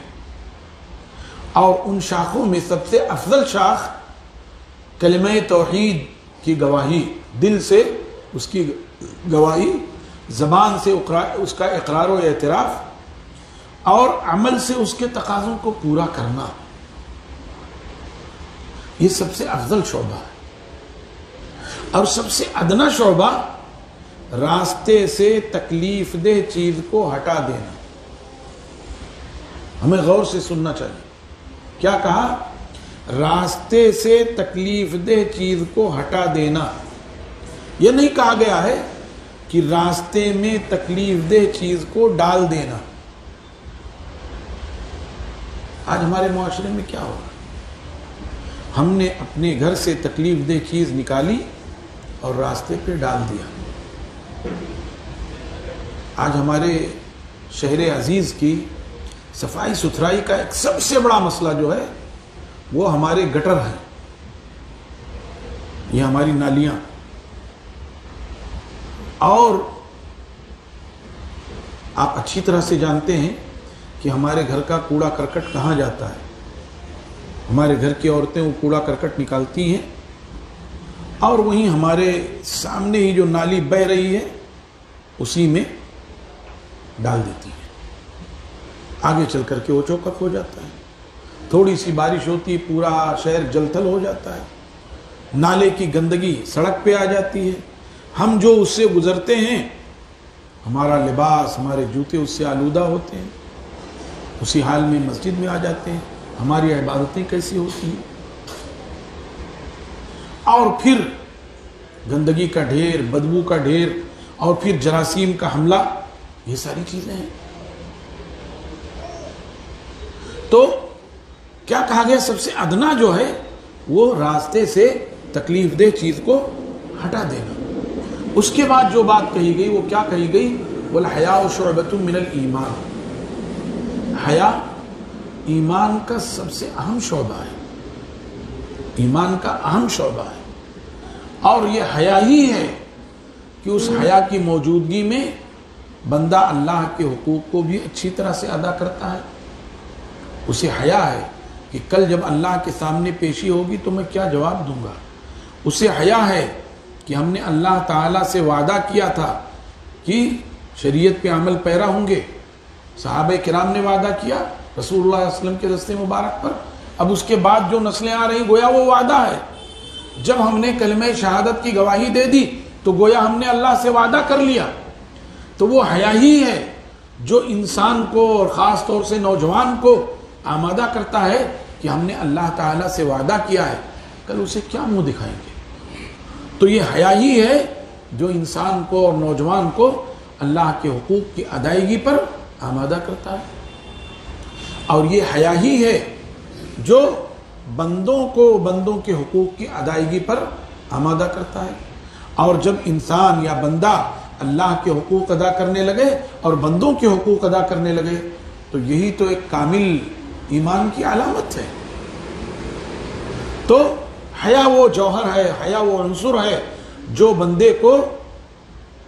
اور ان شاخوں میں سب سے افضل شاخ کلمہ توحید کی گواہی، دل سے اس کی گواہی، زبان سے اس کا اقرار و اعتراف، اور عمل سے اس کے تقاضوں کو پورا کرنا، یہ سب سے افضل شعبہ ہے۔ اور سب سے ادنا شعبہ راستے سے تکلیف دہ چیز کو ہٹا دینا۔ ہمیں غور سے سننا چاہیے، کیا کہا؟ راستے سے تکلیف دہ چیز کو ہٹا دینا۔ یہ نہیں کہا گیا ہے کہ راستے میں تکلیف دہ چیز کو ڈال دینا۔ آج ہمارے معاشرے میں کیا ہو رہا ہے؟ ہم نے اپنے گھر سے تکلیف دہ چیز نکالی اور راستے پہ ڈال دیا۔ آج ہمارے شہر عزیز کی صفائی ستھرائی کا ایک سب سے بڑا مسئلہ جو ہے وہ ہمارے گٹر ہیں، یہ ہماری نالیاں، اور آپ اچھی طرح سے جانتے ہیں کہ ہمارے گھر کا کوڑا کرکٹ کہاں جاتا ہے۔ ہمارے گھر کی عورتیں وہ کوڑا کرکٹ نکالتی ہیں اور وہیں ہمارے سامنے ہی جو نالی بہہ رہی ہے اسی میں ڈال دیتی ہیں۔ آگے چل کر کے وہ چوکپ ہو جاتا ہے، تھوڑی سی بارش ہوتی پورا شہر جل تھل ہو جاتا ہے، نالے کی گندگی سڑک پہ آ جاتی ہے، ہم جو اس سے گزرتے ہیں ہمارا لباس ہمارے جوتے اس سے آلودہ ہوتے ہیں، اسی حال میں مسجد میں آ جاتے ہیں، ہماری عبادتیں کیسی ہوتی ہیں، اور پھر گندگی کا ڈھیر، بدبو کا ڈھیر، اور پھر جراثیم کا حملہ، یہ ساری چیزیں ہیں۔ تو کیا کہا گیا؟ سب سے ادنا جو ہے وہ راستے سے تکلیف دہ چیز کو ہٹا دینا۔ اس کے بعد جو بات کہی گئی وہ کیا کہی گئی؟ وَالْحَيَاءُ شُعْبَةٌ مِّنَ الْإِيمَانِ، حیا ایمان کا سب سے اہم شعبہ ہے، ایمان کا اہم شعبہ ہے، اور یہ حیا ہی ہے کہ اس حیا کی موجودگی میں بندہ اللہ کے حقوق کو بھی اچھی طرح سے ادا کرتا ہے۔ اسے حیا ہے کہ کل جب اللہ کے سامنے پیشی ہوگی تو میں کیا جواب دوں گا۔ اسے حیا ہے کہ ہم نے اللہ تعالیٰ سے وعدہ کیا تھا کہ شریعت پہ عمل پیرا ہوں گے، صحابہ کرام نے وعدہ کیا رسول اللہ علیہ وسلم کے دستے مبارک پر، اب اس کے بعد جو نسلیں آ رہی گویا وہ وعدہ ہے۔ جب ہم نے کلمہ شہادت کی گواہی دے دی تو گویا ہم نے اللہ سے وعدہ کر لیا۔ تو وہ حیا ہی ہے جو انسان کو اور خاص طور سے نوجوان کو آمادہ کرتا ہے کہ ہم نے اللہ تعالیٰ سے وعدہ کیا ہے، کل اسے کیا منہ دکھائیں گے۔ تو یہ حیا ہی ہے جو انسان کو اور نوجوان کو اللہ کے حقوق کی ادائیگی پر آمادہ کرتا ہے، اور یہ حیا ہی ہے جو بندوں کے حقوق کی ادائیگی پر آمادہ کرتا ہے۔ اور جب انسان یا بندہ اللہ کے حقوق ادا کرنے لگے اور بندوں کے حقوق ادا کرنے لگے تو یہی تو ایک کامل ایمان کی علامت ہے۔ تو حیا وہ جوہر ہے، حیا وہ عنصر ہے جو بندے کو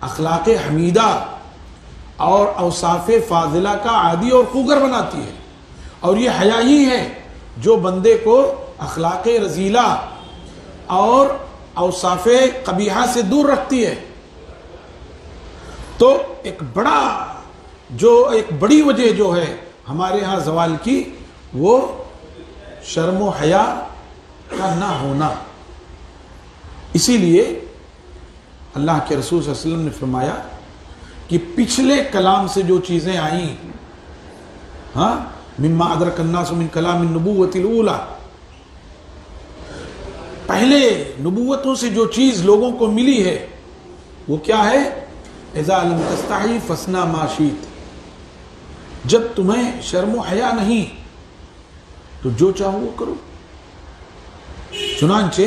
اخلاق حمیدہ اور اوصاف فاضلہ کا عادی اور خوگر بناتی ہے، اور یہ حیا ہی ہے جو بندے کو اخلاق رذیلہ اور اوصاف قبیحہ سے دور رکھتی ہے۔ تو ایک بڑی وجہ جو ہے ہمارے ہاں زوال کی وہ شرم و حیا کا نہ ہونا۔ اسی لیے اللہ کے رسول صلی اللہ علیہ وسلم نے فرمایا کہ پچھلے کلام سے جو چیزیں آئیں، مما ادرک الناس من کلام النبوۃ الاولی، پہلے نبوتوں سے جو چیز لوگوں کو ملی ہے وہ کیا ہے؟ اذا لم تستحی فاصنع ما شئت، جب تمہیں شرم و حیا نہیں تو جو چاہو وہ کرو۔ چنانچہ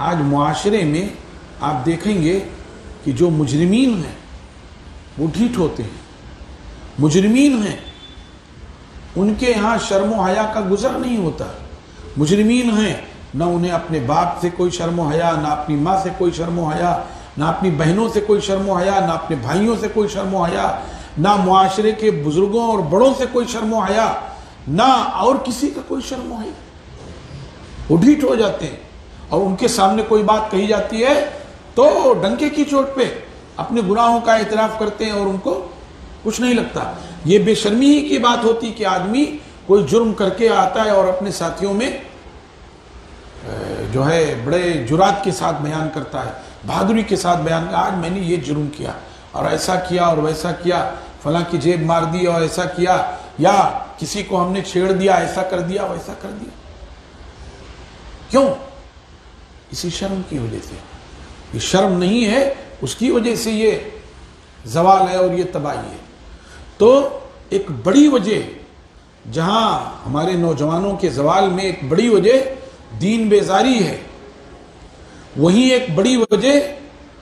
آج معاشرے میں آپ دیکھیں گے کہ جو مجرمین ہیں وہ ڈھیٹ ہوتے ہیں، مجرمین ہیں ان کے ہاں شرم و حیا کا گزر نہیں ہوتا، مجرمین ہیں نہ انہیں اپنے باپ سے کوئی شرم و حیا، نہ اپنی ماں سے کوئی شرم و حیا، نہ اپنی بہنوں سے کوئی شرم و حیا، نہ اپنے بھائیوں سے کوئی شرم و حیا، نہ معاشرے کے بزرگوں اور بڑوں سے کوئی شرم و حیا، نہ اور کسی کا کوئی شرم و حیا۔ وہ ڈھیٹ ہو جاتے ہیں اور ان کے سامنے کوئی بات کہی جاتی ہے تو ڈنکے کی چوٹ پہ اپنے گناہوں کا اعتراف کرتے ہیں اور ان کو کچھ نہیں لگتا۔ یہ بے شرمی ہی کی بات ہوتی کہ آدمی کوئی جرم کر کے آتا ہے اور اپنے ساتھیوں میں جو ہے بڑے جرات کے ساتھ بیان کرتا ہے، بہادری کے ساتھ بیان کرتا ہے، آج میں نے یہ جرم کیا اور ایسا کیا اور ویسا کیا، فلاں کی جیب مار دی اور ایسا کیا، یا کسی کو ہم نے چھیڑ دیا، ایسا کر دیا ویسا کر دیا۔ کیوں؟ اسی شرم کی وجہ سے۔ یہ شرم نہیں ہے، اس کی وجہ سے یہ زوال ہے اور یہ تباہی ہے۔ تو ایک بڑی وجہ جہاں ہمارے نوجوانوں کے زوال میں ایک بڑی وجہ دین بیزاری ہے، وہیں ایک بڑی وجہ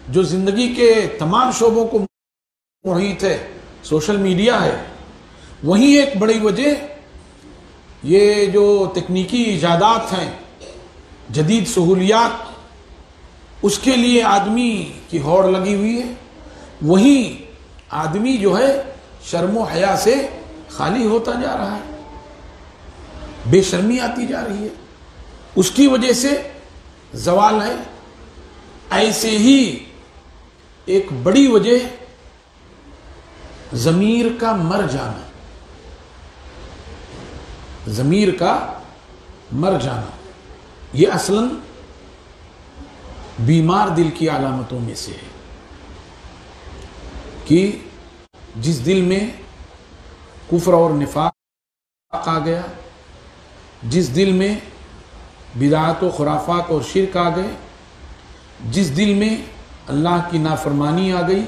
جو زندگی کے تمام شعبوں کو محیط ہے سوشل میڈیا ہے، وہیں ایک بڑی وجہ یہ جو تکنیکی ایجادات ہیں، جدید سہولیات، اس کے لیے آدمی کی ہوڑ لگی ہوئی ہے، وہیں آدمی جو ہے شرم و حیا سے خالی ہوتا جا رہا ہے، بے شرمی آتی جا رہی ہے، اس کی وجہ سے زوال ہے۔ ایسے ہی ایک بڑی وجہ ضمیر کا مر جانا، ضمیر کا مر جانا، یہ اصلاً بیمار دل کی علامتوں میں سے ہے کہ جس دل میں کفر اور نفاق آ گیا، جس دل میں بدعات و خرافات اور شرک آ گئے، جس دل میں اللہ کی نافرمانی آ گئی،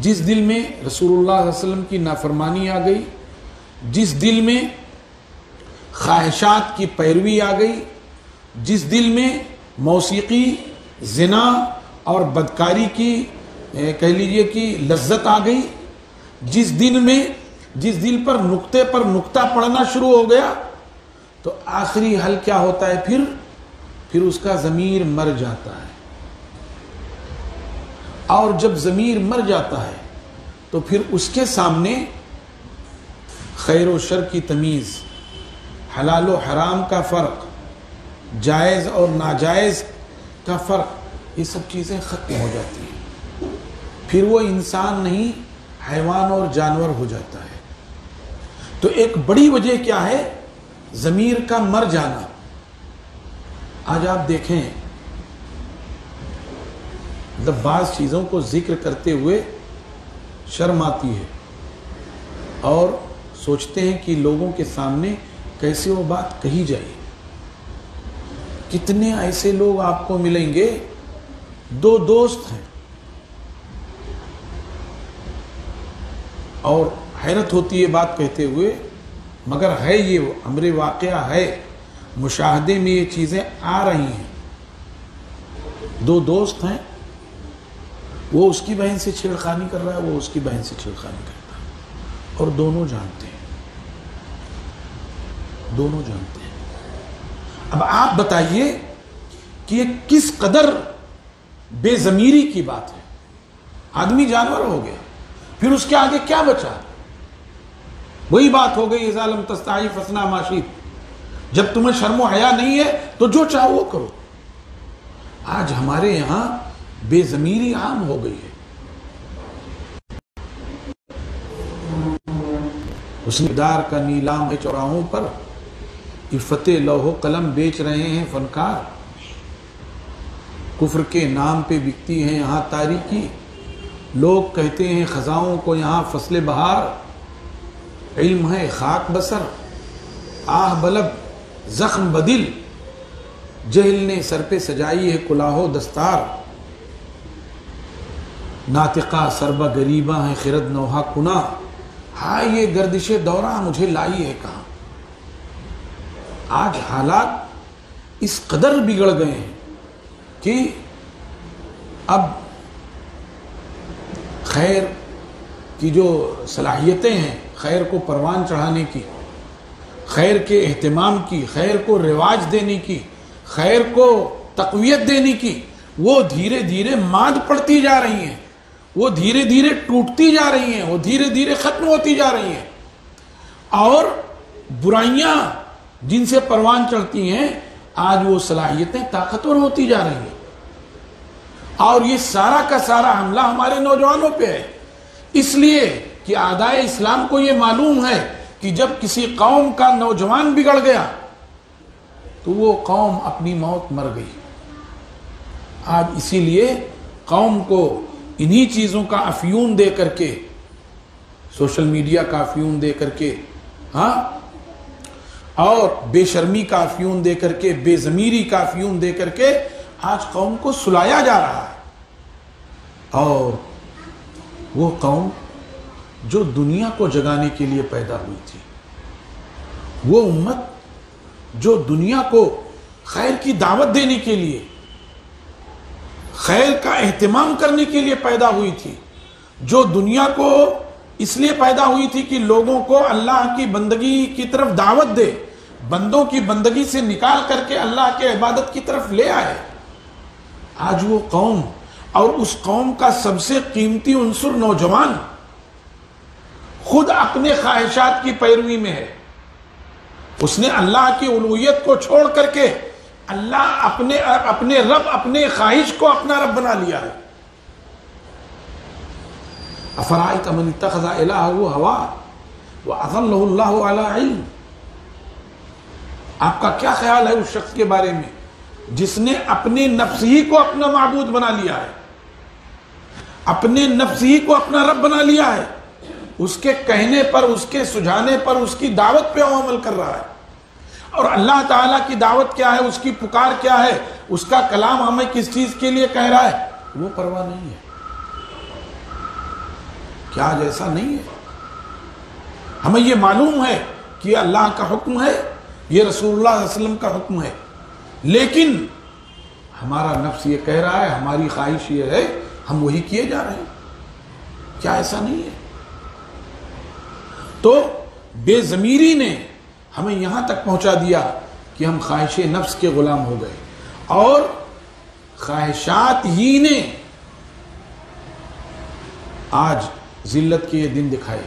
جس دل میں رسول اللہ صلی اللہ علیہ وسلم کی نافرمانی آ گئی، جس دل میں خواہشات کی پیروی آ گئی، جس دل میں موسیقی، زنا اور بدکاری کی کہہ لیجئے کہ لذت آ گئی، جس دل پر نقطہ پڑنا شروع ہو گیا، تو آخری حل کیا ہوتا ہے؟ پھر اس کا ضمیر مر جاتا ہے، اور جب ضمیر مر جاتا ہے تو پھر اس کے سامنے خیر و شر کی تمیز، حلال و حرام کا فرق، جائز اور ناجائز کا فرق، یہ سب چیزیں ختم ہو جاتی ہیں، پھر وہ انسان نہیں حیوان اور جانور ہو جاتا ہے۔ تو ایک بڑی وجہ کیا ہے؟ ضمیر کا مر جانا۔ آج آپ دیکھیں، مطلب بعض چیزوں کو ذکر کرتے ہوئے شرم آتی ہے اور سوچتے ہیں کہ لوگوں کے سامنے کیسے وہ بات کہی جائے۔ کتنے ایسے لوگ آپ کو ملیں گے، دو دوست ہیں اور حیرت ہوتی ہے بات کہتے ہوئے، مگر ہے یہ امر واقعہ ہے، مشاہدے میں یہ چیزیں آ رہی ہیں۔ دو دوست ہیں، وہ اس کی بہن سے چھیڑخانی کر رہا ہے، وہ اس کی بہن سے چھیڑخانی کرتا ہے، اور دونوں جانتے ہیں، دونوں جانتے ہیں۔ اب آپ بتائیے کہ یہ کس قدر بے ضمیری کی بات ہے۔ آدمی جانور ہو گیا، پھر اس کے آگے کیا بچا؟ وہی بات ہو گئی، اذا لم تستحی فاصنع ما شئت، جب تمہیں شرم و حیا نہیں ہے تو جو چاہو وہ کرو۔ آج ہمارے یہاں بے ضمیری عام ہو گئی ہے۔ حسن دار کا نیلام ہے چوراہوں پر، عفت لوح و قلم بیچ رہے ہیں فنکار، کفر کے نام پہ بکتی ہیں یہاں تاریکی، لوگ کہتے ہیں خزاؤں کو یہاں فصل بہار، علم ہے خاک بسر، آہ بلب زخم بدل، جہل نے سر پہ سجائی ہے کلاه و دستار، ناطقہ سربہ غریبہ ہیں خرد نوحہ کنا، ہائے یہ گردش دورہ مجھے لائی ہے کہاں۔ آج حالات اس قدر بگڑ گئے ہیں کہ اب خیر کی جو صلاحیتیں ہیں، خیر کو پروان چڑھانے کی، خیر کے اہتمام کی، خیر کو رواج دینے کی، خیر کو تقویت دینے کی، وہ دھیرے دھیرے ماند پڑتی جا رہی ہیں، وہ دھیرے دھیرے ٹوٹتی جا رہی ہیں، وہ دھیرے دھیرے ختم ہوتی جا رہی ہیں، اور برائیاں جن سے پروان چڑھتی ہیں آج وہ صلاحیتیں طاقتور ہوتی جا رہی ہیں، اور یہ سارا کا سارا حملہ ہمارے نوجوانوں پہ ہے، اس لیے کہ اعدائے اسلام کو یہ معلوم ہے کہ جب کسی قوم کا نوجوان بگڑ گیا تو وہ قوم اپنی موت مر گئی۔ آج اسی لیے قوم کو انہی چیزوں کا افیون دے کر کے، سوشل میڈیا کا افیون دے کر کے، ہاں، اور بے شرمی کا افیون دے کر کے، بے ضمیری کا افیون دے کر کے آج قوم کو سلایا جا رہا ہے، اور وہ قوم جو دنیا کو جگانے کے لیے پیدا ہوئی تھی، وہ امت جو دنیا کو خیر کی دعوت دینے کے لیے، خیر کا اہتمام کرنے کے لیے پیدا ہوئی تھی، جو دنیا کو اس لیے پیدا ہوئی تھی کہ لوگوں کو اللہ کی بندگی کی طرف دعوت دے، بندوں کی بندگی سے نکال کر کے اللہ کے عبادت کی طرف لے آئے، آج وہ قوم اور اس قوم کا سب سے قیمتی عنصر نوجوان خود اپنے خواہشات کی پیروی میں ہے۔ اس نے اللہ کی الوہیت کو چھوڑ کر کے اللہ اپنے رب، اپنے خواہش کو اپنا رب بنا لیا ہے۔ افرأیت من اتخذ الہہ ہواہ واضلہ اللہ علی علم، آپ کا کیا خیال ہے اس شخص کے بارے میں جس نے اپنے نفس ہی کو اپنا معبود بنا لیا ہے، اپنے نفس ہی کو اپنا رب بنا لیا ہے، اس کے کہنے پر، اس کے سجھانے پر، اس کی دعوت پہ وہ عمل کر رہا ہے، اور اللہ تعالیٰ کی دعوت کیا ہے، اس کی پکار کیا ہے، اس کا کلام ہمیں کس چیز کے لیے کہہ رہا ہے، وہ پرواہ نہیں ہے۔ کیا آج ایسا نہیں ہے؟ ہمیں یہ معلوم ہے کہ اللہ کا حکم ہے، یہ رسول اللہ صلی اللہ علیہ وسلم کا حکم ہے، لیکن ہمارا نفس یہ کہہ رہا ہے، ہماری خواہش یہ ہے، ہم وہی کیے جا رہے ہیں۔ کیا ایسا نہیں ہے؟ تو بے ضمیری نے ہمیں یہاں تک پہنچا دیا کہ ہم خواہش نفس کے غلام ہو گئے، اور خواہشات ہی نے آج ذلت کے یہ دن دکھائے،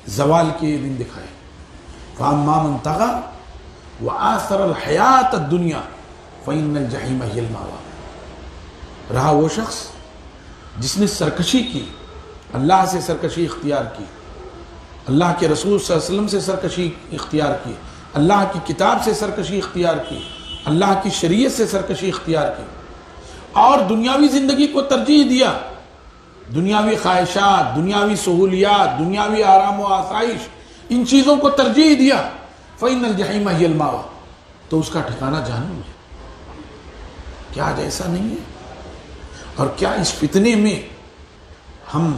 زوال کے یہ دن دکھائے۔ فَأَمَّا مَنْ طَغَى وَآثَرَ الْحَيَاةَ الدُّنْيَا فَإِنَّ الْجَحِيمَ هِيَ الْمَأْوَىٰ، رہا وہ شخص جس نے سرکشی کی، اللہ سے سرکشی اختیار کی، اللہ کے رسول صلی اللہ علیہ وسلم سے سرکشی اختیار کی، اللہ کی کتاب سے سرکشی اختیار کی، اللہ کی شریعت سے سرکشی اختیار کی، اور دنیاوی زندگی کو ترجیح دیا، دنیاوی خواہشات، دنیاوی سہولیات، دنیاوی آرام و آسائش، ان چیزوں کو ترجیح دیا، فَإِنَّ الْجَحِيمَ هِيَ الْمَأْوَىٰ، تو اس کا ٹھکانہ جہنم ہے۔ کیا آج ایسا نہیں ہے؟ اور کیا اس فتنے میں ہم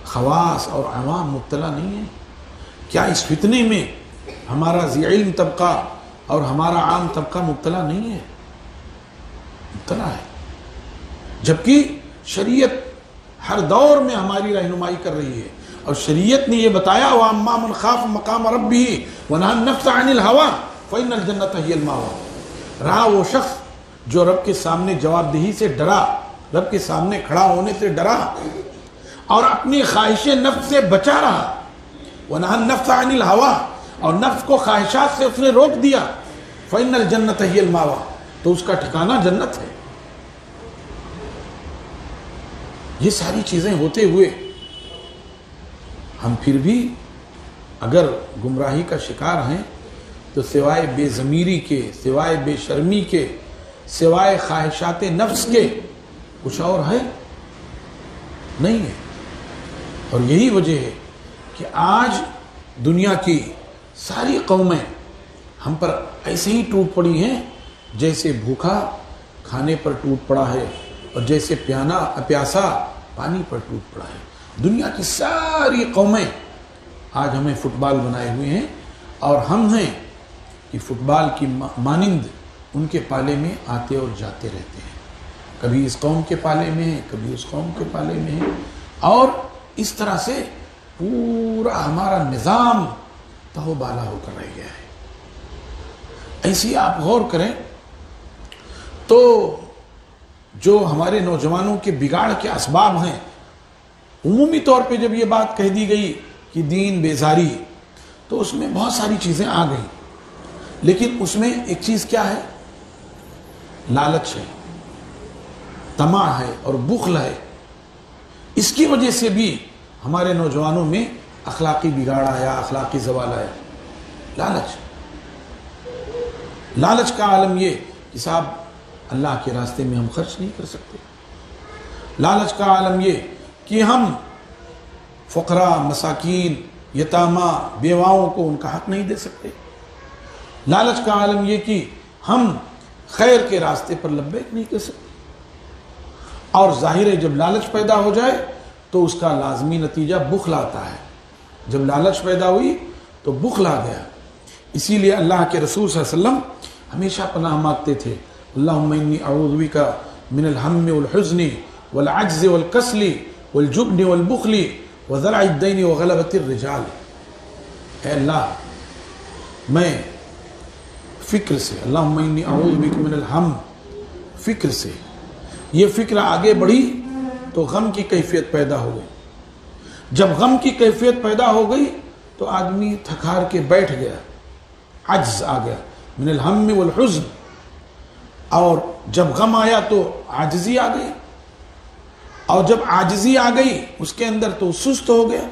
خواص اور عوام مبتلا نہیں ہیں؟ کیا اس فتنے میں ہمارا ذی علم طبقہ اور ہمارا عام طبقہ مبتلا نہیں ہے؟ مبتلا ہے، جبکہ شریعت ہر دور میں ہماری رہنمائی کر رہی ہے، اور شریعت نے یہ بتایا وَأَمَّا مَنْ خَافَ مَقَامَ رَبِّهِ وَنَهَى النَّفْسَ عَنِ الْهَوَىٰ فَإِنَّ الْجَنَّةَ هِيَ الْمَأْوَىٰ، رہا وہ شخص جو رب کے سامنے جواب دہی سے ڈرا، رب کے سامنے کھڑا ہونے سے ڈرا، اور اپنی خواہش نفس سے بچا رہا، وَنَهَى النَّفْسَ عَنِ الْهَوَىٰ، اور نفس کو خواہشات سے اس نے روک دیا، فَإِنَّ الْجَنَّةَ هِيَ الْمَأْوَىٰ، تو اس کا ٹھکانہ جنت ہے۔ یہ ساری چیزیں ہوتے ہوئے ہم پھر بھی اگر گمراہی کا شکار ہیں تو سوائے بے ضمیری کے، سوائے بے شرمی کے، سوائے خواہشات نفس کے کچھ اور ہے نہیں ہے۔ اور یہی وجہ ہے کہ آج دنیا کی ساری قومیں ہم پر ایسے ہی ٹوٹ پڑی ہیں جیسے بھوکا کھانے پر ٹوٹ پڑا ہے، اور جیسے پیاسا پانی پر ٹوٹ پڑا ہے۔ دنیا کی ساری قومیں آج ہمیں فٹ بال بنائے ہوئے ہیں، اور ہم ہیں کہ فٹ بال کی مانند ان کے پالے میں آتے اور جاتے رہتے ہیں، کبھی اس قوم کے پالے میں ہیں، کبھی اس قوم کے پالے میں ہیں، اور اس طرح سے پورا ہمارا نظام تہو بالا ہو کر رہ گیا ہے۔ ایسی آپ غور کریں تو جو ہمارے نوجوانوں کے بگاڑ کے اسباب ہیں، عمومی طور پہ جب یہ بات کہہ دی گئی کہ دین بیزاری، تو اس میں بہت ساری چیزیں آ گئیں، لیکن اس میں ایک چیز کیا ہے؟ لالچ ہے، طمع ہے اور بخل ہے۔ اس کی وجہ سے بھی ہمارے نوجوانوں میں اخلاقی بگاڑ آیا، اخلاقی زوال آیا۔ لالچ کا عالم یہ کہ صاحب اللہ کے راستے میں ہم خرچ نہیں کر سکتے، لالچ کا عالم یہ کہ ہم فقراء، مساکین، یتامہ، بیواؤں کو ان کا حق نہیں دے سکتے، لالچ کا عالم یہ کہ ہم خیر کے راستے پر لبیک نہیں کر سکتے۔ اور ظاہر ہے جب لالچ پیدا ہو جائے تو اس کا لازمی نتیجہ بخل آتا ہے۔ جب لالچ پیدا ہوئی تو بخل آ گیا، اسی لیے اللہ کے رسول صلی اللہ علیہ وسلم ہمیشہ پناہ مانگتے تھے، اللہم انی اعوذ بک من الہم والحزن والعجز والکسل والجبن والبخل وذلع الدین وغلبۃ الرجال۔ اے اللہ میں فکر سے، اللہم انی اعوذ بک من الہم، فکر سے، یہ فکر آگے بڑھی تو غم کی کیفیت پیدا ہو گئی۔ جب غم کی کیفیت پیدا ہو گئی تو آدمی تھکار کے بیٹھ گیا، عجز آ گیا، من الہم والحزن، اور جب غم آیا تو عاجزی آ گئی، اور جب عاجزی آ گئی اس کے اندر تو سست ہو گیا۔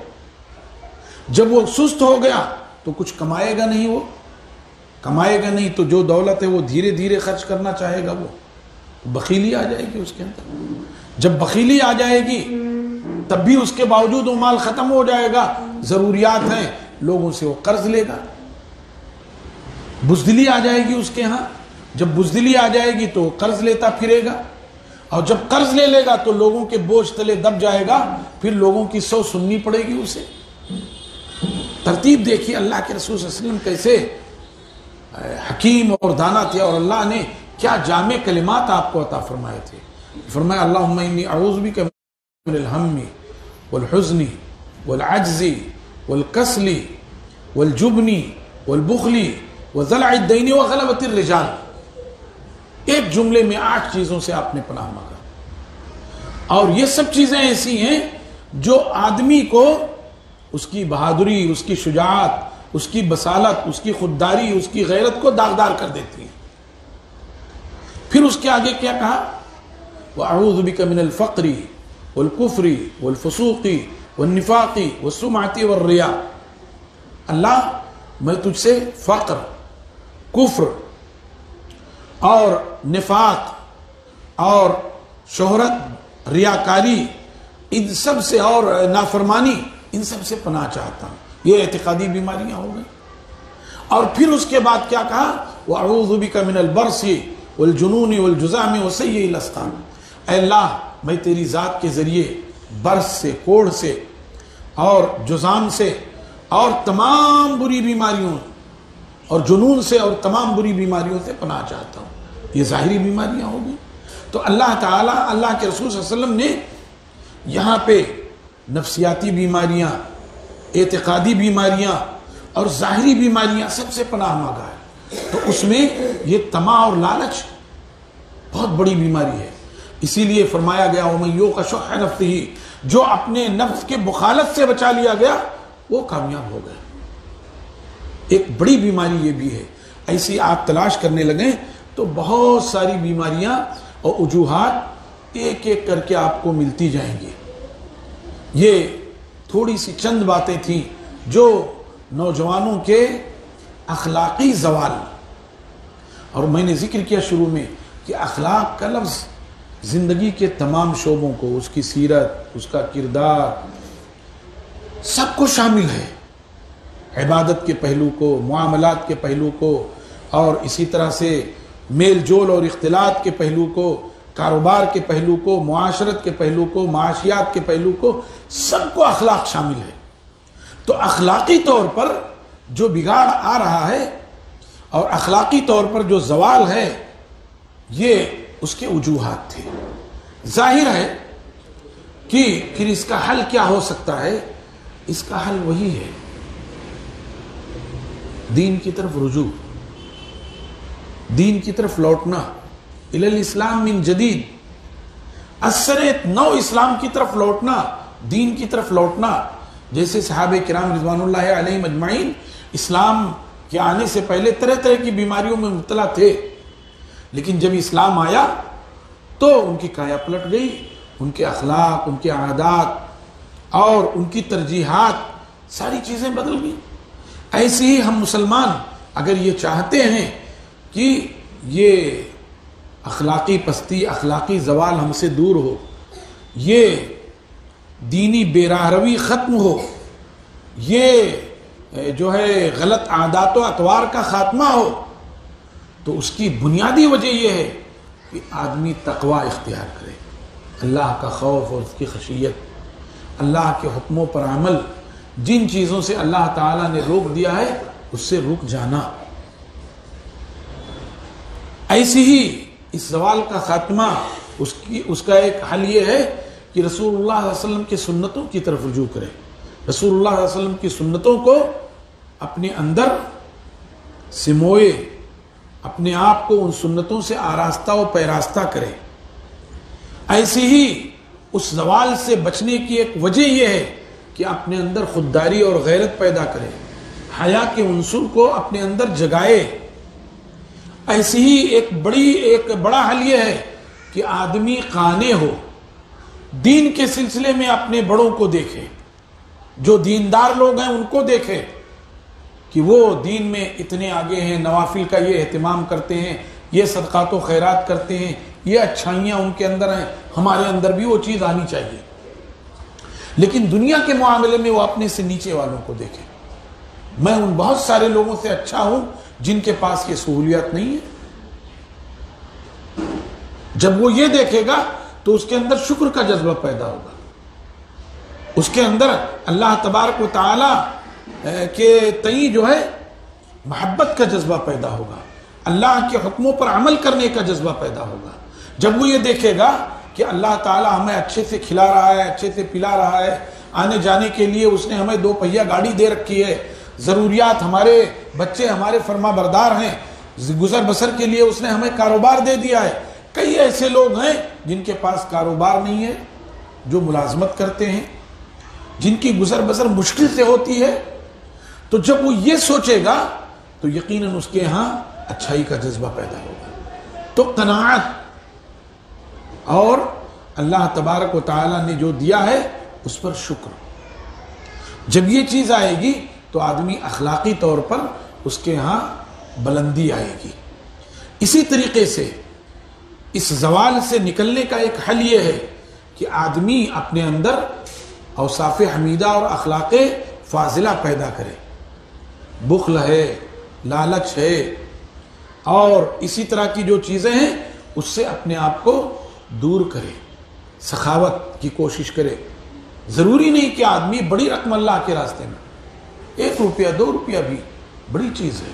جب وہ سست ہو گیا تو کچھ کمائے گا نہیں، وہ کمائے گا نہیں تو جو دولت ہے وہ دھیرے دھیرے خرچ کرنا چاہے گا، وہ بخیلی آ جائے گی اس کے اندر۔ جب بخیلی آ جائے گی تب بھی اس کے باوجود وہ مال ختم ہو جائے گا، ضروریات ہیں لوگوں سے وہ قرض لے گا۔ بزدلی آ جائے گی اس کے ہاں، جب بزدلی آ جائے گی تو قرض لیتا پھرے گا، اور جب قرض لے لے گا تو لوگوں کے بوجھ تلے دب جائے گا، پھر لوگوں کی سو سننی پڑے گی اسے۔ ترتیب دیکھیے اللہ کے رسول صلی اللہ علیہ وسلم کیسے حکیم اور دانا تھے، اور اللہ نے کیا جامع کلمات آپ کو عطا فرمائے تھے۔ فرمایا اللہم انی اعوذ بک من الہم والحزن والعجز والکسل والجبن والبخل وذلع الدین وغلبۃ الرجال۔ ایک جملے میں 8 چیزوں سے آپ نے پناہ مانگا، اور یہ سب چیزیں ایسی ہیں جو آدمی کو اس کی بہادری، اس کی شجاعت، اس کی بصالت، اس کی خودداری، اس کی غیرت کو داغدار کر دیتی ہیں۔ پھر اس کے آگے کیا کہا؟ وَأَعُوذُ بِكَ مِنَ الْفَقْرِ وَالْكُفْرِ وَالْفُسُوقِ وَالنِّفَاقِ وَالسُّمْعَةِ وَالرِّيَاءِ۔ اللہ میں تجھ سے فقر، کفر اور نفاق اور شہرت، ریاکاری، ان سب سے، اور نافرمانی، ان سب سے پناہ چاہتا ہوں۔ یہ اعتقادی بیماریاں ہو گئی۔ اور پھر اس کے بعد کیا کہا؟ وَأَعُوذُ بِكَ مِنَ الْبَرْصِ وَالْجُنُونِ وَالْجُذَامِ وَسَيِّئِ الْأَسْقَامِ۔ اے اللہ میں تیری ذات کے ذریعے برس سے، کوڑھ سے اور جزام سے اور تمام بری بیماریوں اور جنون سے اور تمام بری بیماریوں سے پناہ چاہتا ہوں۔ یہ ظاہری بیماریاں ہو گئی۔ تو اللہ تعالیٰ، اللہ کے رسول صلی اللہ علیہ وسلم نے یہاں پہ نفسیاتی بیماریاں، اعتقادی بیماریاں اور ظاہری بیماریاں سب سے پناہ مانگا ہے۔ تو اس میں یہ طمع اور لالچ بہت بڑی بیماری ہے۔ اسی لیے فرمایا گیا وَمَن یُوقَ شُحَّ نَفْسِهِ، جو اپنے نفس کے بخالت سے بچا لیا گیا وہ کامیاب ہو گیا۔ ایک بڑی بیماری یہ بھی ہے۔ ایسی آپ تلاش کرنے لگیں تو بہت ساری بیماریاں اور وجوہات ایک ایک کر کے آپ کو ملتی جائیں گی۔ یہ تھوڑی سی چند باتیں تھیں جو نوجوانوں کے اخلاقی زوال، اور میں نے ذکر کیا شروع میں کہ اخلاق کا لفظ زندگی کے تمام شعبوں کو، اس کی سیرت، اس کا کردار، سب کو شامل ہے۔ عبادت کے پہلو کو، معاملات کے پہلو کو، اور اسی طرح سے میل جول اور اختلاط کے پہلو کو، کاروبار کے پہلو کو، معاشرت کے پہلو کو، معاشیات کے پہلو کو، سب کو اخلاق شامل ہے۔ تو اخلاقی طور پر جو بگاڑ آ رہا ہے اور اخلاقی طور پر جو زوال ہے، یہ اس کے وجوہات تھے۔ ظاہر ہے کہ پھر اس کا حل کیا ہو سکتا ہے؟ اس کا حل وہی ہے، دین کی طرف رجوع، دین کی طرف لوٹنا، الی الاسلام من جدید، اثر نو اسلام کی طرف لوٹنا، دین کی طرف لوٹنا۔ جیسے صحابہ کرام رضوان اللہ علیہم اجمعین اسلام کے آنے سے پہلے طرح طرح کی بیماریوں میں مبتلا تھے، لیکن جب اسلام آیا تو ان کی کایا پلٹ گئی، ان کے اخلاق، ان کے عادات اور ان کی ترجیحات، ساری چیزیں بدل گئی۔ ایسے ہی ہم مسلمان اگر یہ چاہتے ہیں کہ یہ اخلاقی پستی، اخلاقی زوال ہم سے دور ہو، یہ دینی بے راہ روی ختم ہو، یہ جو ہے غلط عادات و اطوار کا خاتمہ ہو، تو اس کی بنیادی وجہ یہ ہے کہ آدمی تقوی اختیار کرے، اللہ کا خوف اور اس کی خشیت، اللہ کے حکموں پر عمل، جن چیزوں سے اللہ تعالیٰ نے روک دیا ہے اس سے رک جانا. ایسی ہی اس زوال کا خاتمہ اس کا ایک حل یہ ہے کہ رسول اللہ صلی اللہ علیہ وسلم کی سنتوں کی طرف رجوع کرے. رسول اللہ صلی اللہ علیہ وسلم کی سنتوں کو اپنے اندر سموئے، اپنے آپ کو ان سنتوں سے آراستہ و پیراستہ کرے. ایسی ہی اس زوال سے بچنے کی ایک وجہ یہ ہے کہ اپنے اندر خودداری اور غیرت پیدا کرے، حیا کے عنصر کو اپنے اندر جگائے. ایسی ہی ایک بڑا حل یہ ہے کہ آدمی قانع ہو، دین کے سلسلے میں اپنے بڑوں کو دیکھے، جو دیندار لوگ ہیں ان کو دیکھے کہ وہ دین میں اتنے آگے ہیں، نوافل کا یہ اہتمام کرتے ہیں، یہ صدقات و خیرات کرتے ہیں، یہ اچھائیاں ان کے اندر ہیں، ہمارے اندر بھی وہ چیز آنی چاہیے. لیکن دنیا کے معاملے میں وہ اپنے سے نیچے والوں کو دیکھے. میں ان بہت سارے لوگوں سے اچھا ہوں جن کے پاس یہ سہولیات نہیں ہے. جب وہ یہ دیکھے گا تو اس کے اندر شکر کا جذبہ پیدا ہوگا، اس کے اندر اللہ تبارک و تعالی کے تئیں جو ہے محبت کا جذبہ پیدا ہوگا، اللہ کے حکموں پر عمل کرنے کا جذبہ پیدا ہوگا. جب وہ یہ دیکھے گا کہ اللہ تعالی ہمیں اچھے سے کھلا رہا ہے، اچھے سے پلا رہا ہے، آنے جانے کے لیے اس نے ہمیں 2 پہیہ گاڑی دے رکھی ہے، ضروریات ہمارے بچے ہمارے فرما بردار ہیں، گزر بسر کے لیے اس نے ہمیں کاروبار دے دیا ہے. کئی ایسے لوگ ہیں جن کے پاس کاروبار نہیں ہے، جو ملازمت کرتے ہیں، جن کی گزر بسر مشکل سے ہوتی ہے. تو جب وہ یہ سوچے گا تو یقیناً اس کے ہاں اچھائی کا جذبہ پیدا ہوگا. تو قناعت اور اللہ تبارک و تعالیٰ نے جو دیا ہے اس پر شکر، جب یہ چیز آئے گی تو آدمی اخلاقی طور پر اس کے ہاں بلندی آئے گی. اسی طریقے سے اس زوال سے نکلنے کا ایک حل یہ ہے کہ آدمی اپنے اندر اوصاف حمیدہ اور اخلاق فاضلہ پیدا کرے. بخل ہے، لالچ ہے اور اسی طرح کی جو چیزیں ہیں اس سے اپنے آپ کو دور کرے، سخاوت کی کوشش کرے. ضروری نہیں کہ آدمی بڑی رقم اللہ کے راستے میں، 1 روپیہ 2 روپیہ بھی بڑی چیز ہے،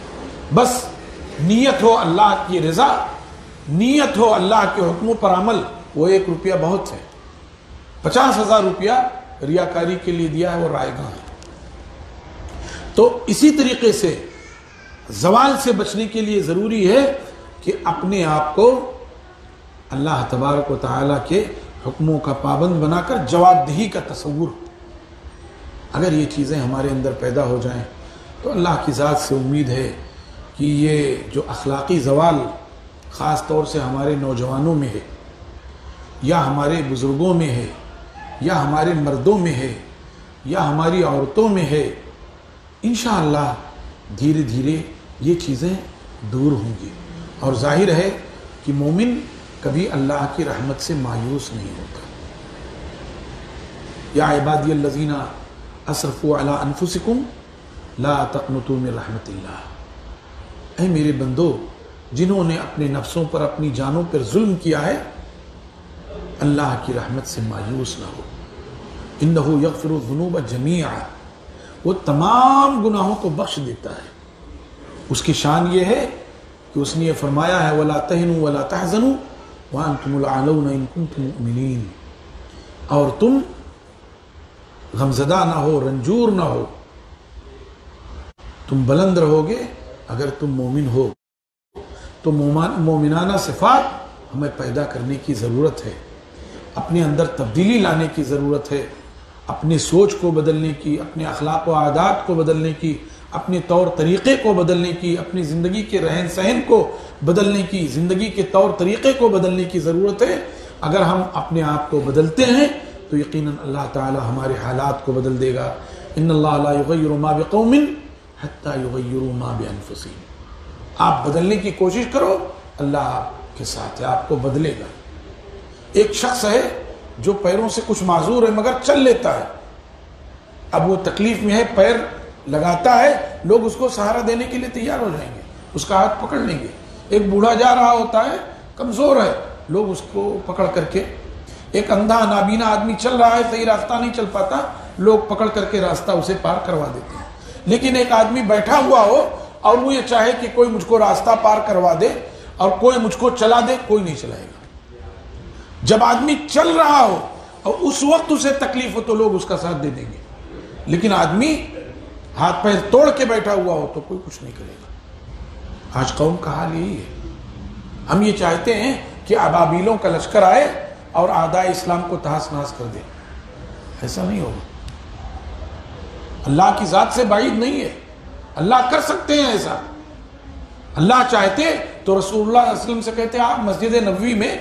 بس نیت ہو اللہ کی رضا، نیت ہو اللہ کے حکموں پر عمل. وہ 1 روپیہ بہت ہے، 50,000 روپیہ ریاکاری کے لیے دیا ہے وہ رائے گاہ ہے. تو اسی طریقے سے زوال سے بچنے کے لیے ضروری ہے کہ اپنے آپ کو اللہ تبارک و تعالیٰ کے حکموں کا پابند بنا کر جواب دہی کا تصور، اگر یہ چیزیں ہمارے اندر پیدا ہو جائیں تو اللہ کی ذات سے امید ہے کہ یہ جو اخلاقی زوال خاص طور سے ہمارے نوجوانوں میں ہے، یا ہمارے بزرگوں میں ہے، یا ہمارے مردوں میں ہے، یا ہماری عورتوں میں ہے، انشاءاللہ دھیرے دھیرے یہ چیزیں دور ہوں گی. اور ظاہر ہے کہ مومن کبھی اللہ کی رحمت سے مایوس نہیں ہوتا. یا عبادی الذین اسرفوا علی انفسکم لا تقنطوا من رحمت اللہ. اے میرے بندو، جنہوں نے اپنے نفسوں پر، اپنی جانوں پر ظلم کیا ہے، اللہ کی رحمت سے مایوس نہ ہو. انہ یغفر الذنوب جمیعا، وہ تمام گناہوں کو بخش دیتا ہے. اس کی شان یہ ہے کہ اس نے یہ فرمایا ہے وَلَا تَهِنُوا وَلَا تَحْزَنُوا وَأَنْتُمُ الْأَعْلَوْنَ إِن كُنتُم مُؤْمِنِينَ. اور تم غمزدہ نہ ہو، رنجور نہ ہو، تم بلند رہو گے اگر تم مومن ہو. تو مومنانہ صفات ہمیں پیدا کرنے کی ضرورت ہے، اپنے اندر تبدیلی لانے کی ضرورت ہے، اپنی سوچ کو بدلنے کی، اپنے اخلاق و عادات کو بدلنے کی، اپنے طور طریقے کو بدلنے کی، اپنی زندگی کے رہن سہن کو بدلنے کی، زندگی کے طور طریقے کو بدلنے کی ضرورت ہے. اگر ہم اپنے آپ کو بدلتے ہیں تو یقیناً اللہ تعالی ہمارے حالات کو بدل دے گا. ان اللہ لا یغیر ما بقوم حتی یغیروا ما بانفسہم. آپ بدلنے کی کوشش کرو، اللہ آپ کے ساتھ ہے، آپ کو بدلے گا. ایک شخص ہے جو پیروں سے کچھ معذور ہے مگر چل لیتا ہے، اب وہ تکلیف میں ہے، پیر لگاتا ہے، لوگ اس کو سہارا دینے کے لیے تیار ہو جائیں گے، اس کا ہاتھ پکڑ لیں گے. ایک بوڑھا جا رہا ہوتا ہے، کمزور ہے، لوگ اس کو پکڑ کر کے، ایک اندھا نابینا آدمی چل رہا ہے، صحیح راستہ نہیں چل پاتا، لوگ پکڑ کر کے راستہ اسے پار کروا دیتے ہیں. لیکن ایک آدمی بیٹھا ہوا ہو اور وہ یہ چاہے کہ کوئی مجھ کو راستہ پار کروا دے اور کوئی مجھ کو چلا دے، کوئی نہیں چلائے گا۔ جب آدمی چل رہا ہو اور اس وقت اسے تکلیف ہو تو لوگ اس کا ساتھ دے دیں گے، لیکن آدمی ہاتھ پیر توڑ کے بیٹھا ہوا ہو تو کوئی کچھ نہیں کرے گا۔ آج قوم کا حال یہی ہے۔ ہم یہ چاہتے ہیں کہ ابابیلوں کا لشکر آئے اور اعداء اسلام کو تہس نہس کر دے، ایسا نہیں ہوگا۔ اللہ کی ذات سے بعید نہیں ہے، اللہ کر سکتے ہیں ایسا۔ اللہ چاہتے تو رسول اللہ صلی اللہ علیہ وسلم سے کہتے آپ مسجد نبوی میں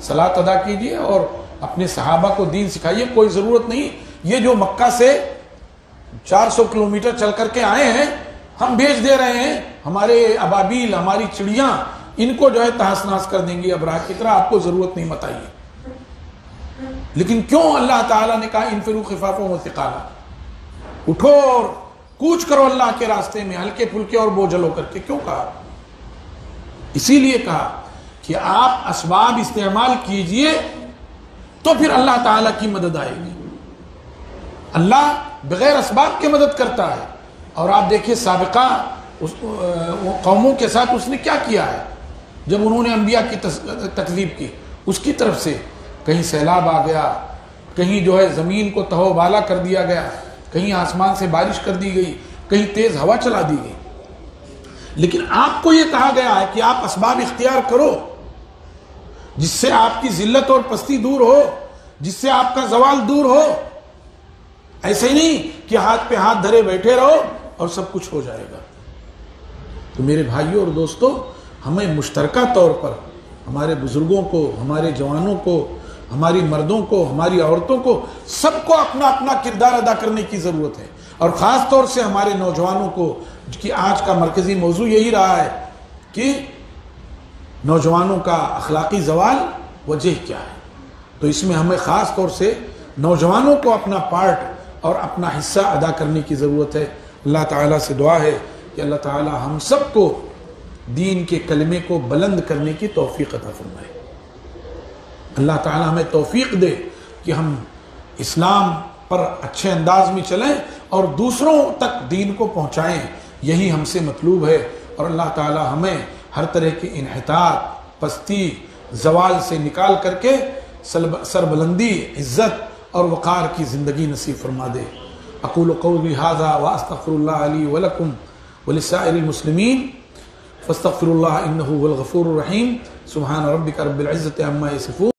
صلاۃ ادا کیجئے اور اپنے صحابہ کو دین سکھائیے، کوئی ضرورت نہیں یہ جو مکہ سے 400 کلومیٹر چل کر کے آئے ہیں ہم بھیج دے رہے ہیں، ہمارے ابابیل، ہماری چڑیاں ان کو جو ہے تہس نہس کر دیں گی ابراہ کی طرح، آپ کو ضرورت نہیں مت آئیے۔ لیکن کیوں اللہ تعالیٰ نے کہا انفروا خفافا وثقالا، اٹھو اور کوچ کرو اللہ کے راستے میں ہلکے پھلکے اور بوجھل ہو کر کے، کیوں کہا؟ اسی لیے کہا کہ آپ اسباب استعمال کیجئے تو پھر اللہ تعالیٰ کی مدد آئے گی۔ اللہ بغیر اسباب کے مدد کرتا ہے، اور آپ دیکھیں سابقہ قوموں کے ساتھ اس نے کیا کیا ہے جب انہوں نے انبیاء کی تکذیب کی، اس کی طرف سے کہیں سیلاب آ گیا، کہیں جو ہے زمین کو تہو بالا کر دیا گیا، کہیں آسمان سے بارش کر دی گئی، کہیں تیز ہوا چلا دی گئی۔ لیکن آپ کو یہ کہا گیا ہے کہ آپ اسباب اختیار کرو جس سے آپ کی ذلت اور پستی دور ہو، جس سے آپ کا زوال دور ہو۔ ایسے ہی نہیں کہ ہاتھ پہ ہاتھ دھرے بیٹھے رہو اور سب کچھ ہو جائے گا۔ تو میرے بھائیوں اور دوستوں، ہمیں مشترکہ طور پر ہمارے بزرگوں کو، ہمارے جوانوں کو، ہماری مردوں کو، ہماری عورتوں کو، سب کو اپنا اپنا کردار ادا کرنے کی ضرورت ہے، اور خاص طور سے ہمارے نوجوانوں کو، کہ آج کا مرکزی موضوع یہی رہا ہے کہ نوجوانوں کا اخلاقی زوال وجہ کیا ہے۔ تو اس میں ہمیں خاص طور سے نوجوانوں کو اپنا پارٹ اور اپنا حصہ ادا کرنے کی ضرورت ہے۔ اللہ تعالیٰ سے دعا ہے کہ اللہ تعالیٰ ہم سب کو دین کے کلمے کو بلند کرنے کی توفیق عطا فرمائے۔ اللہ تعالیٰ ہمیں توفیق دے کہ ہم اسلام پر اچھے انداز میں چلیں اور دوسروں تک دین کو پہنچائیں، یہی ہم سے مطلوب ہے۔ اور اللہ تعالیٰ ہمیں ہر طرح کی انحطاط، پستی، زوال سے نکال کر کے سربلندی، عزت اور وقار کی زندگی نصیب فرما دے۔ اقول قولی ھذا واستغفر اللہ لی ولکم ولسائر المسلمین فاستغفر اللہ انہ هو الغفور الرحیم۔ سبحان ربک رب العزۃ عما یصفون۔